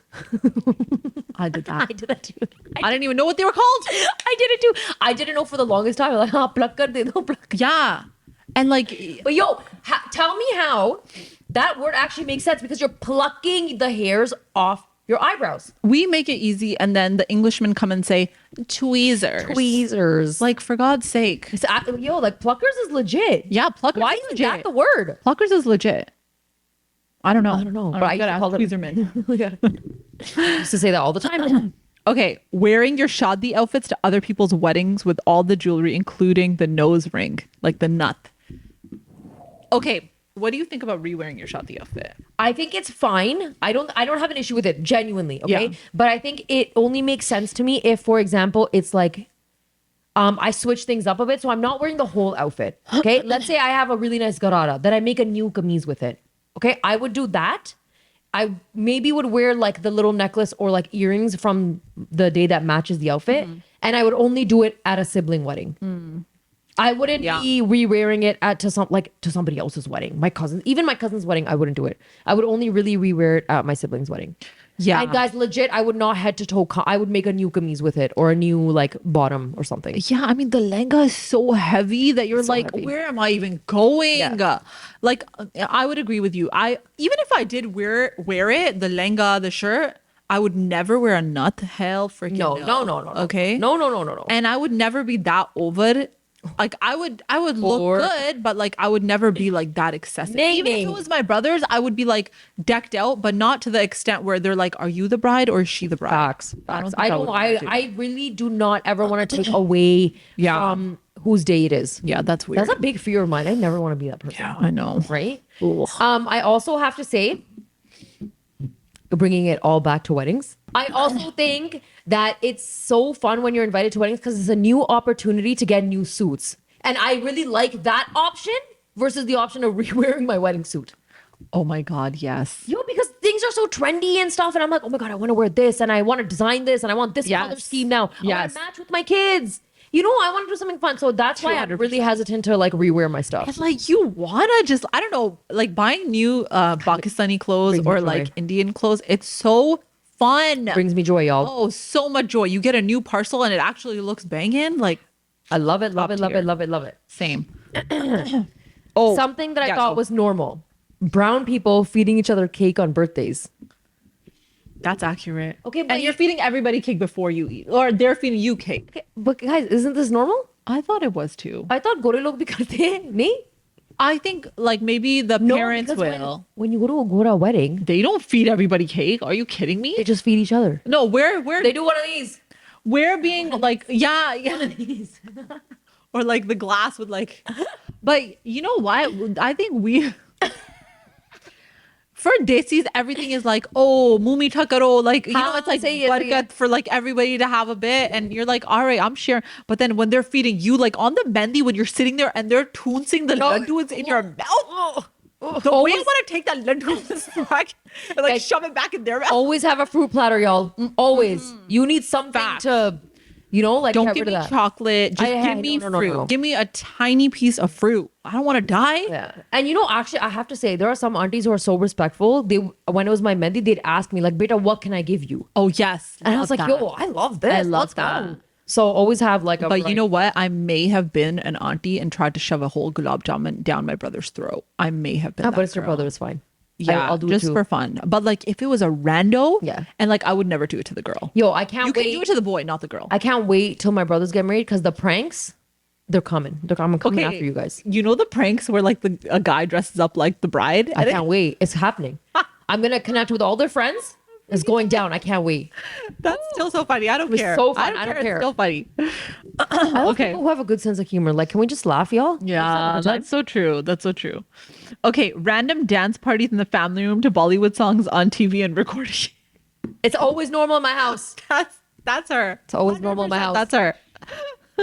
Speaker 2: I did that.
Speaker 1: I did that too.
Speaker 2: I didn't even know what they were called.
Speaker 1: I did it too. I didn't know for the longest time. Like, plucker, de do plucker.
Speaker 2: Yeah. And like,
Speaker 1: But yo, tell me how that word actually makes sense because you're plucking the hairs off your eyebrows.
Speaker 2: we make it easy, and then the Englishmen come and say tweezers.
Speaker 1: Tweezers.
Speaker 2: Like, for God's sake.
Speaker 1: Yo, like pluckers is legit.
Speaker 2: Yeah, pluckers.
Speaker 1: Why
Speaker 2: is
Speaker 1: is
Speaker 2: legit.
Speaker 1: that the word?
Speaker 2: Pluckers is legit. I don't know.
Speaker 1: I don't know, but
Speaker 2: But
Speaker 1: I used to
Speaker 2: gotta
Speaker 1: call
Speaker 2: ask
Speaker 1: it-
Speaker 2: Tweezerman.
Speaker 1: I used to say that all the time.
Speaker 2: Okay, wearing your shadi outfits to other people's weddings with all the jewelry, including the nose ring, like the nut. Okay, what do you think about re-wearing your shadi outfit?
Speaker 1: I think it's fine. I don't have an issue with it, genuinely. Okay.
Speaker 2: Yeah.
Speaker 1: But I think it only makes sense to me if, for example, it's like I switch things up a bit. So I'm not wearing the whole outfit. Okay. Let's say I have a really nice garara, then I make a new kameez with it. Okay. I would do that. I maybe would wear like the little necklace or like earrings from the day that matches the outfit. And I would only do it at a sibling wedding. I wouldn't
Speaker 2: Yeah.
Speaker 1: be re-wearing it to somebody else's wedding. My cousin, even my cousin's wedding, I wouldn't do it. I would only really re-wear it at my sibling's wedding.
Speaker 2: Yeah.
Speaker 1: And guys, legit, I would not head to toe. I would make a new kameez with it or a new like bottom or something.
Speaker 2: Yeah, I mean the lehenga is so heavy that you're
Speaker 1: So
Speaker 2: like,
Speaker 1: heavy.
Speaker 2: where am I even going?
Speaker 1: Yeah.
Speaker 2: Like, I would agree with you. Even if I did wear it, the lehenga, the shirt, I would never wear a nut. Hell, freaking
Speaker 1: No.
Speaker 2: Okay,
Speaker 1: No.
Speaker 2: and I would never be that over. Like I would look
Speaker 1: Or-
Speaker 2: good, but like I would never be like that excessive. Even if it
Speaker 1: Nay.
Speaker 2: was my brothers, I would be like decked out, but not to the extent where they're like, "Are you the bride or is she the bride?"
Speaker 1: Facts.
Speaker 2: I don't.
Speaker 1: I
Speaker 2: think
Speaker 1: don't.
Speaker 2: would wanna do that.
Speaker 1: I really do not ever want to take away
Speaker 2: Yeah.
Speaker 1: from whose day it is.
Speaker 2: Yeah, that's weird.
Speaker 1: That's a big fear of mine. I never want to be that person.
Speaker 2: yeah, I know.
Speaker 1: Right?
Speaker 2: Ugh.
Speaker 1: I also have to say, bringing it all back to weddings, I also think that it's so fun when you're invited to weddings because it's a new opportunity to get new suits. And I really like that option versus the option of re-wearing my wedding suit.
Speaker 2: Oh my God, yes.
Speaker 1: Yo, because things are so trendy and stuff. And I'm like, oh my God, I want to wear this and I want to design this and I want this
Speaker 2: Yes.
Speaker 1: color scheme now. I want
Speaker 2: Yes.
Speaker 1: to match with my kids. You know, I want to do something fun. So that's why I'm really hesitant to like re-wear my stuff.
Speaker 2: And like you wanna just, I don't know, like buying new Pakistani clothes
Speaker 1: Brings me
Speaker 2: or
Speaker 1: joy.
Speaker 2: like Indian clothes. It's so fun.
Speaker 1: Brings me joy, y'all.
Speaker 2: Oh, so much joy. You get a new parcel and it actually looks banging. Like
Speaker 1: I love it, love
Speaker 2: Top
Speaker 1: it, love
Speaker 2: tier.
Speaker 1: it, love it, love it.
Speaker 2: same. Oh,
Speaker 1: Something that I
Speaker 2: yeah,
Speaker 1: thought
Speaker 2: go.
Speaker 1: was normal. Brown people feeding each other cake on birthdays.
Speaker 2: That's accurate.
Speaker 1: Okay, but
Speaker 2: and you're feeding everybody cake before you eat, or they're feeding you cake.
Speaker 1: Okay, but guys, isn't this normal?
Speaker 2: I thought it was too.
Speaker 1: I thought gore log bhi karte hain. Me?
Speaker 2: I think like maybe the parents
Speaker 1: because
Speaker 2: will.
Speaker 1: When you go to a Gora wedding,
Speaker 2: They don't feed everybody cake. Are you kidding me?
Speaker 1: they just feed each other.
Speaker 2: No, we're
Speaker 1: They do one of these.
Speaker 2: we're being like yeah. Or like the glass with like, but you know what? I think we for Desis everything is like, oh mumi takaro, like you know it's like
Speaker 1: Say it, say
Speaker 2: barakat for like everybody to have a bit, and you're like, all right, I'm sharing. But then when they're feeding you, like on the mendi, when you're sitting there and they're toonsing the laddus in your mouth. The way I want to take that laddu back and like
Speaker 1: Like,
Speaker 2: shove it back in their mouth.
Speaker 1: Always have a fruit platter, y'all. Always. You need something
Speaker 2: Facts.
Speaker 1: to, you know, like
Speaker 2: Don't
Speaker 1: get
Speaker 2: give
Speaker 1: rid
Speaker 2: me
Speaker 1: of that.
Speaker 2: chocolate. Just
Speaker 1: I-
Speaker 2: give me
Speaker 1: no, no,
Speaker 2: fruit.
Speaker 1: no.
Speaker 2: Give me a tiny piece of fruit. I don't want to die.
Speaker 1: Yeah. And you know, actually, I have to say, there are some aunties who are so respectful. They, when it was my mehndi, they'd ask me, like, beta, what can I give you?
Speaker 2: Oh yes,
Speaker 1: And I was like,
Speaker 2: Love that.
Speaker 1: yo, I love this.
Speaker 2: I love
Speaker 1: Let's
Speaker 2: that.
Speaker 1: go. So always have like a.
Speaker 2: But you know what? I may have been an auntie and tried to shove a whole gulab jamun down my brother's throat. I may have been.
Speaker 1: Ah,
Speaker 2: that
Speaker 1: but it's your
Speaker 2: girl.
Speaker 1: brother. It's fine.
Speaker 2: Yeah,
Speaker 1: I'll do
Speaker 2: just
Speaker 1: it too.
Speaker 2: for fun. But like, if it was a rando,
Speaker 1: Yeah.
Speaker 2: and like, I would never do it to the girl.
Speaker 1: Yo, I can't
Speaker 2: You
Speaker 1: wait.
Speaker 2: can do it to the boy, not the girl.
Speaker 1: I can't wait till my brothers get married because the pranks, they're coming. I'm coming after you guys.
Speaker 2: You know the pranks where like a guy dresses up like the bride.
Speaker 1: I can't wait. It's happening. I'm gonna connect with all their friends. It's going down. I can't wait.
Speaker 2: That's still so funny. I don't
Speaker 1: was
Speaker 2: care.
Speaker 1: so fun.
Speaker 2: I
Speaker 1: I
Speaker 2: don't
Speaker 1: don't
Speaker 2: care.
Speaker 1: care.
Speaker 2: It's still funny.
Speaker 1: I love
Speaker 2: Okay.
Speaker 1: people who have a good sense of humor. Like, can we just laugh, y'all?
Speaker 2: Yeah, that's so true. That's so true. Okay, random dance parties in the family room to Bollywood songs on TV and recording.
Speaker 1: It's always normal in my house.
Speaker 2: That's her.
Speaker 1: It's always normal in my
Speaker 2: 100%,
Speaker 1: house.
Speaker 2: That's her.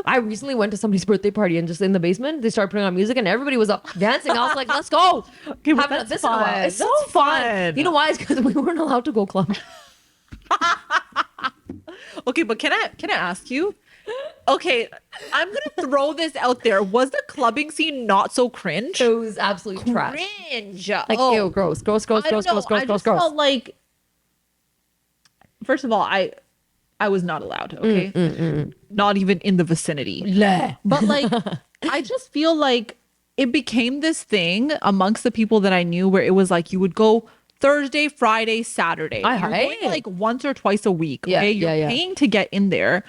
Speaker 1: I recently went to somebody's birthday party and just in the basement, they started putting on music and everybody was up dancing. I was like, let's go.
Speaker 2: Okay, but
Speaker 1: Haven't
Speaker 2: that's
Speaker 1: this in a while.
Speaker 2: fun.
Speaker 1: It's so
Speaker 2: That's
Speaker 1: fun.
Speaker 2: fun.
Speaker 1: You know why? It's because we weren't allowed to go club.
Speaker 2: Okay, but can I ask you? okay, I'm gonna throw this out there. Was the clubbing scene not so cringe?
Speaker 1: It was absolute trash.
Speaker 2: Cringe.
Speaker 1: Like, ew, gross, gross, gross,
Speaker 2: I don't
Speaker 1: gross,
Speaker 2: know.
Speaker 1: gross, gross,
Speaker 2: I
Speaker 1: gross,
Speaker 2: just
Speaker 1: gross.
Speaker 2: felt like, first of all, I was not allowed. Okay, not even in the vicinity.
Speaker 1: Bleh.
Speaker 2: But like, I just feel like it became this thing amongst the people that I knew where it was like you would go Thursday, Friday, Saturday. You're going
Speaker 1: Hey.
Speaker 2: like once or twice a week.
Speaker 1: Yeah,
Speaker 2: Okay,
Speaker 1: yeah,
Speaker 2: you're
Speaker 1: yeah.
Speaker 2: paying to get in there,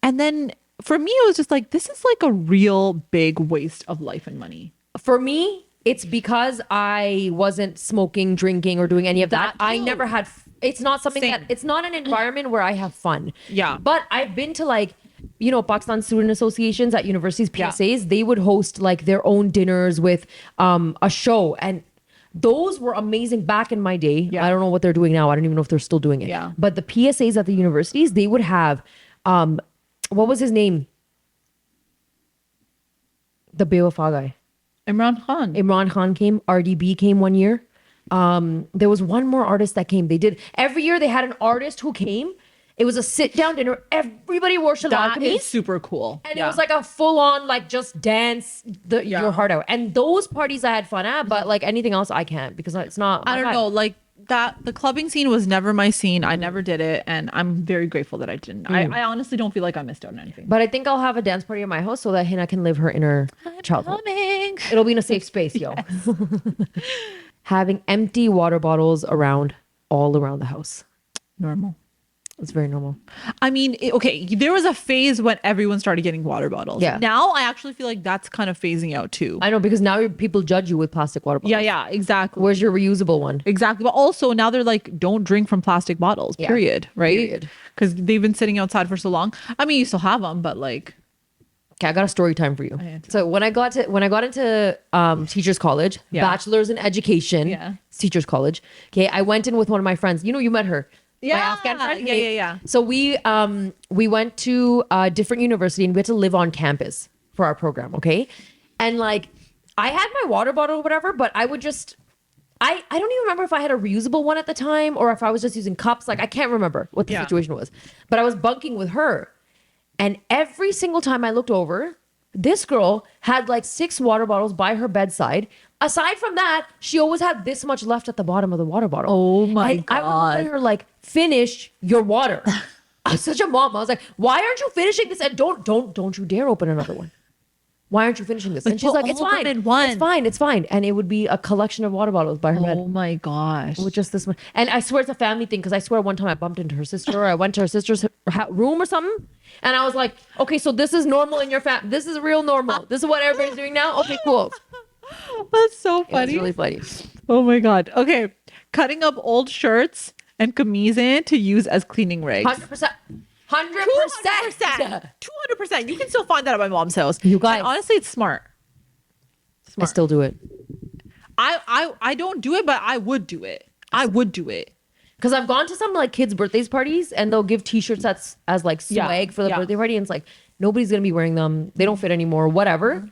Speaker 2: and then for me, it was just like this is like a real big waste of life and money.
Speaker 1: For me, it's because I wasn't smoking, drinking, or doing any of that.
Speaker 2: That
Speaker 1: I
Speaker 2: too.
Speaker 1: never had. It's not something
Speaker 2: Same.
Speaker 1: that. It's not an environment where I have fun.
Speaker 2: Yeah.
Speaker 1: But I've been to like, Pakistan student associations at universities,
Speaker 2: Yeah.
Speaker 1: PSAs. They would host like their own dinners with a show, and those were amazing back in my day.
Speaker 2: Yeah.
Speaker 1: I don't know what they're doing now. I don't even know if they're still doing it.
Speaker 2: Yeah.
Speaker 1: But the PSAs at the universities, they would have, what was his name? The Bewafa guy.
Speaker 2: Imran Khan.
Speaker 1: Imran Khan came. RDB came one year. There was one more artist that came. They did every year. They had an artist who came. It was a sit down dinner. Everybody wore shalwar
Speaker 2: That
Speaker 1: kameez,
Speaker 2: is super cool.
Speaker 1: and it was like a full on like just dance your heart out. And those parties I had fun at, but like anything else I can't because it's not.
Speaker 2: I
Speaker 1: my
Speaker 2: don't
Speaker 1: vibe.
Speaker 2: know, like that the clubbing scene was never my scene. I never did it, and I'm very grateful that I didn't. I honestly don't feel like I missed out on anything.
Speaker 1: But I think I'll have a dance party at my house so that Hina can live her inner childhood. It'll be in a safe space, yo. Having empty water bottles all around the house.
Speaker 2: Normal.
Speaker 1: It's very normal.
Speaker 2: I mean, okay, there was a phase when everyone started getting water bottles.
Speaker 1: Yeah.
Speaker 2: Now I actually feel like that's kind of phasing out too.
Speaker 1: I know because now people judge you with plastic water bottles.
Speaker 2: Yeah, exactly.
Speaker 1: Where's your reusable one?
Speaker 2: Exactly. But also now they're like, don't drink from plastic bottles,
Speaker 1: Yeah.
Speaker 2: period. Right?
Speaker 1: Period.
Speaker 2: Because they've been sitting outside for so long. I mean, you still have them, but like,
Speaker 1: Okay, I got a story time for you.
Speaker 2: yeah.
Speaker 1: So when I got into teachers college,
Speaker 2: Yeah.
Speaker 1: bachelor's in education,
Speaker 2: Yeah.
Speaker 1: teachers college. Okay, I went in with one of my friends. You met her. My
Speaker 2: Yeah.
Speaker 1: Afghan friend.
Speaker 2: Yeah.
Speaker 1: So we went to a different university and we had to live on campus for our program. Okay, and like I had my water bottle or whatever, but I would just. I don't even remember if I had a reusable one at the time or if I was just using cups. Like I can't remember what the
Speaker 2: Yeah.
Speaker 1: situation was, but I was bunking with her. And every single time I looked over, this girl had like 6 water bottles by her bedside. Aside from that, she always had this much left at the bottom of the water bottle.
Speaker 2: Oh my
Speaker 1: And I was
Speaker 2: God.
Speaker 1: telling her like, finish your water. I was such a mom. I was like, why aren't you finishing this? And don't you dare open another one. Why aren't you finishing this?
Speaker 2: Like,
Speaker 1: And she's
Speaker 2: put
Speaker 1: like, it's
Speaker 2: all of them
Speaker 1: fine.
Speaker 2: in one.
Speaker 1: It's fine. It's fine. And it would be a collection of water bottles by her bed.
Speaker 2: Oh my gosh.
Speaker 1: With just this one. And I swear it's a family thing because I swear one time I bumped into her sister or I went to her sister's room or something. And I was like, okay, so this is normal in your family. This is real normal. This is what everybody's doing now. Okay, cool.
Speaker 2: That's so
Speaker 1: It was
Speaker 2: funny.
Speaker 1: really funny.
Speaker 2: Oh my God. Okay. Cutting up old shirts and kameez to use as cleaning rags.
Speaker 1: 100%. 100%.
Speaker 2: 200%. You can still find that at my mom's house.
Speaker 1: You guys.
Speaker 2: And honestly, it's smart.
Speaker 1: I still do it.
Speaker 2: I don't do it, but I would do it. I would do it.
Speaker 1: Because I've gone to some like kids' birthdays parties and they'll give t-shirts as like swag for the birthday party. And it's like, nobody's going to be wearing them. They don't fit anymore. Whatever.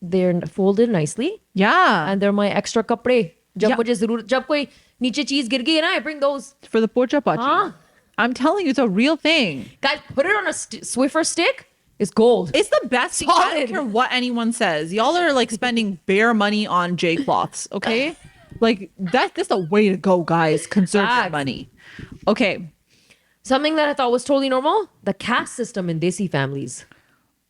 Speaker 1: They're folded nicely.
Speaker 2: Yeah.
Speaker 1: And they're my extra kapde. Jab
Speaker 2: Yeah.
Speaker 1: mujhe zarorat- jab koi niche cheez gir gayi na, I bring those.
Speaker 2: For the pocha pachi.
Speaker 1: Huh?
Speaker 2: I'm telling you, it's a real thing.
Speaker 1: Guys, put it on a Swiffer stick. It's gold.
Speaker 2: It's the best thing. I don't
Speaker 1: Solid.
Speaker 2: care what anyone says. Y'all are like spending bare money on J cloths, okay? Like that's the way to go, guys. Conserve your
Speaker 1: Facts.
Speaker 2: money. Okay.
Speaker 1: Something that I thought was totally normal, the caste system in Desi families.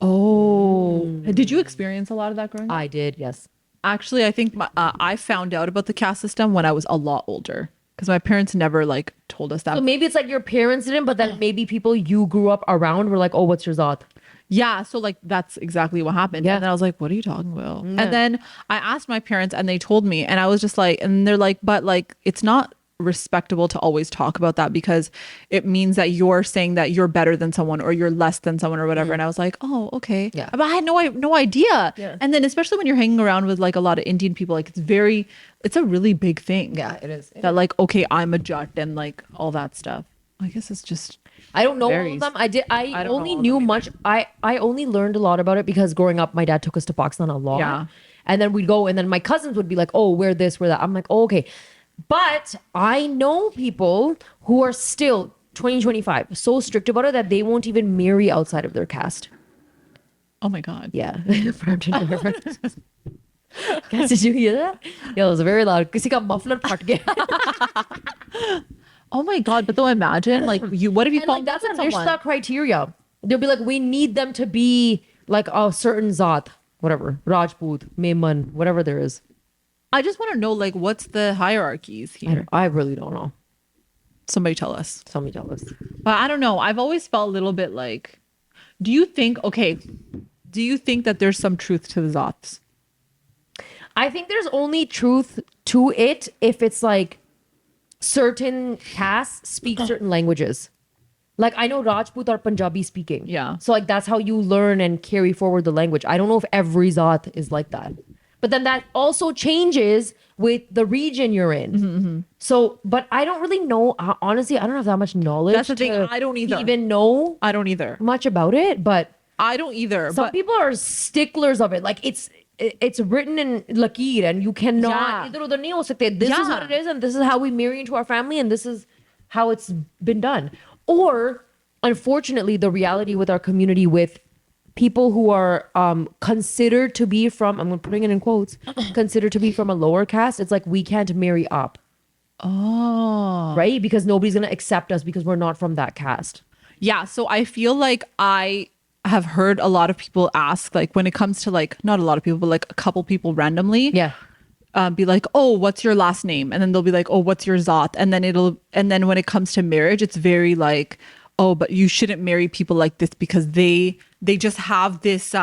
Speaker 2: Oh. Did you experience a lot of that growing up?
Speaker 1: I did, yes.
Speaker 2: Actually, I think I found out about the caste system when I was a lot older because my parents never like told us that.
Speaker 1: So maybe it's like your parents didn't, but then maybe people you grew up around were like, oh, what's your zat?
Speaker 2: Yeah, so like that's exactly what happened.
Speaker 1: Yeah.
Speaker 2: And then I was like, what are you talking about? And then I asked my parents and they told me and I was just like, and they're like, but like it's not respectable to always talk about that because it means that you're saying that you're better than someone or you're less than someone or whatever. And I was like, oh, okay.
Speaker 1: Yeah.
Speaker 2: But I had no idea.
Speaker 1: Yeah.
Speaker 2: And then especially when you're hanging around with like a lot of Indian people, like it's a really big thing.
Speaker 1: Yeah, it is.
Speaker 2: That like, okay, I'm a Jat and like all that stuff. I guess it's just
Speaker 1: I don't know all
Speaker 2: varies.
Speaker 1: of them. I
Speaker 2: don't know
Speaker 1: only
Speaker 2: all of
Speaker 1: knew
Speaker 2: them
Speaker 1: much. I only learned a lot about it because growing up, my dad took us to Pakistan a lot.
Speaker 2: Yeah.
Speaker 1: And then we'd go, and then my cousins would be like, "Oh, wear this, wear that." I'm like, "Oh, okay." But I know people who are still 2025 so strict about it that they won't even marry outside of their caste.
Speaker 2: Oh my God.
Speaker 1: Yeah. Guys, did you hear that? Yeah, it was very loud. किसी का muffler फट गया.
Speaker 2: Oh my God. But though imagine what if you
Speaker 1: And
Speaker 2: fall
Speaker 1: like that's a
Speaker 2: someone?
Speaker 1: rishta criteria. They'll be like, we need them to be like a certain zat, whatever, Rajput, Memon, whatever there is.
Speaker 2: I just want to know what's the hierarchies here.
Speaker 1: I really don't know.
Speaker 2: Somebody tell us.
Speaker 1: Somebody tell us.
Speaker 2: But I don't know. I've always felt a little bit like, do you think that there's some truth to the Zats?
Speaker 1: I think there's only truth to it if it's like certain castes speak certain languages. Like I know Rajput or Punjabi speaking.
Speaker 2: Yeah.
Speaker 1: So like that's how you learn and carry forward the language. I don't know if every Zat is like that. But then that also changes with the region you're in. So, but I don't really know. Honestly, I don't have that much knowledge.
Speaker 2: That's the thing.
Speaker 1: to
Speaker 2: I don't either.
Speaker 1: even know
Speaker 2: I don't either.
Speaker 1: much about it. But
Speaker 2: I don't either.
Speaker 1: some
Speaker 2: But
Speaker 1: people are sticklers of it. Like it's written in lakir and you cannot
Speaker 2: Yeah.
Speaker 1: idhar udhar nahi ho sakte. This is
Speaker 2: Yeah.
Speaker 1: what it is and this is how we marry into our family and this is how it's been done. Or unfortunately, the reality with our community with people who are considered to be from, I'm putting it in quotes, considered to be from a lower caste, it's like we can't marry up.
Speaker 2: oh.
Speaker 1: Right? Because nobody's going to accept us because we're not from that caste.
Speaker 2: Yeah, so I feel like I have heard a lot of people ask, when it comes to not a lot of people, but a couple people randomly.
Speaker 1: Yeah.
Speaker 2: Be like, oh, what's your last name? And then they'll be like, oh, what's your zat? And then when it comes to marriage, it's very like, oh, but you shouldn't marry people like this because they just have this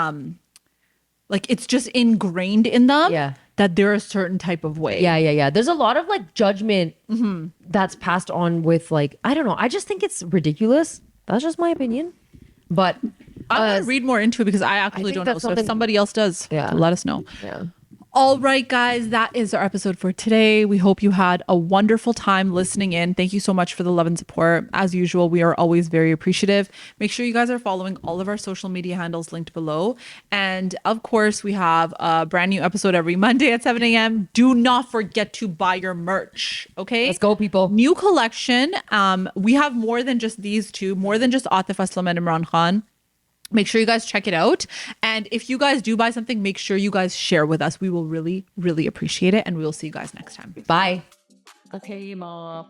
Speaker 2: it's just ingrained in them
Speaker 1: Yeah.
Speaker 2: that they're a certain type of way.
Speaker 1: Yeah. There's a lot of judgment that's passed on with I don't know. I just think it's ridiculous. That's just my opinion. But
Speaker 2: I'm gonna read more into it because I actually
Speaker 1: think
Speaker 2: don't know.
Speaker 1: that's
Speaker 2: So if
Speaker 1: something-
Speaker 2: somebody else does,
Speaker 1: Yeah.
Speaker 2: let us know.
Speaker 1: yeah.
Speaker 2: All right, guys, that is our episode for today. We hope you had a wonderful time listening in. Thank you so much for the love and support. As usual, we are always very appreciative. Make sure you guys are following all of our social media handles linked below. And of course, we have a brand new episode every Monday at 7 a.m. Do not forget to buy your merch, okay?
Speaker 1: Let's go, people.
Speaker 2: New collection. We have more than just these two, more than just Atif Aslam and Imran Khan. Make sure you guys check it out. And if you guys do buy something, make sure you guys share with us. We will really, really appreciate it. And we will see you guys next time.
Speaker 1: Bye.
Speaker 3: Okay, Ma.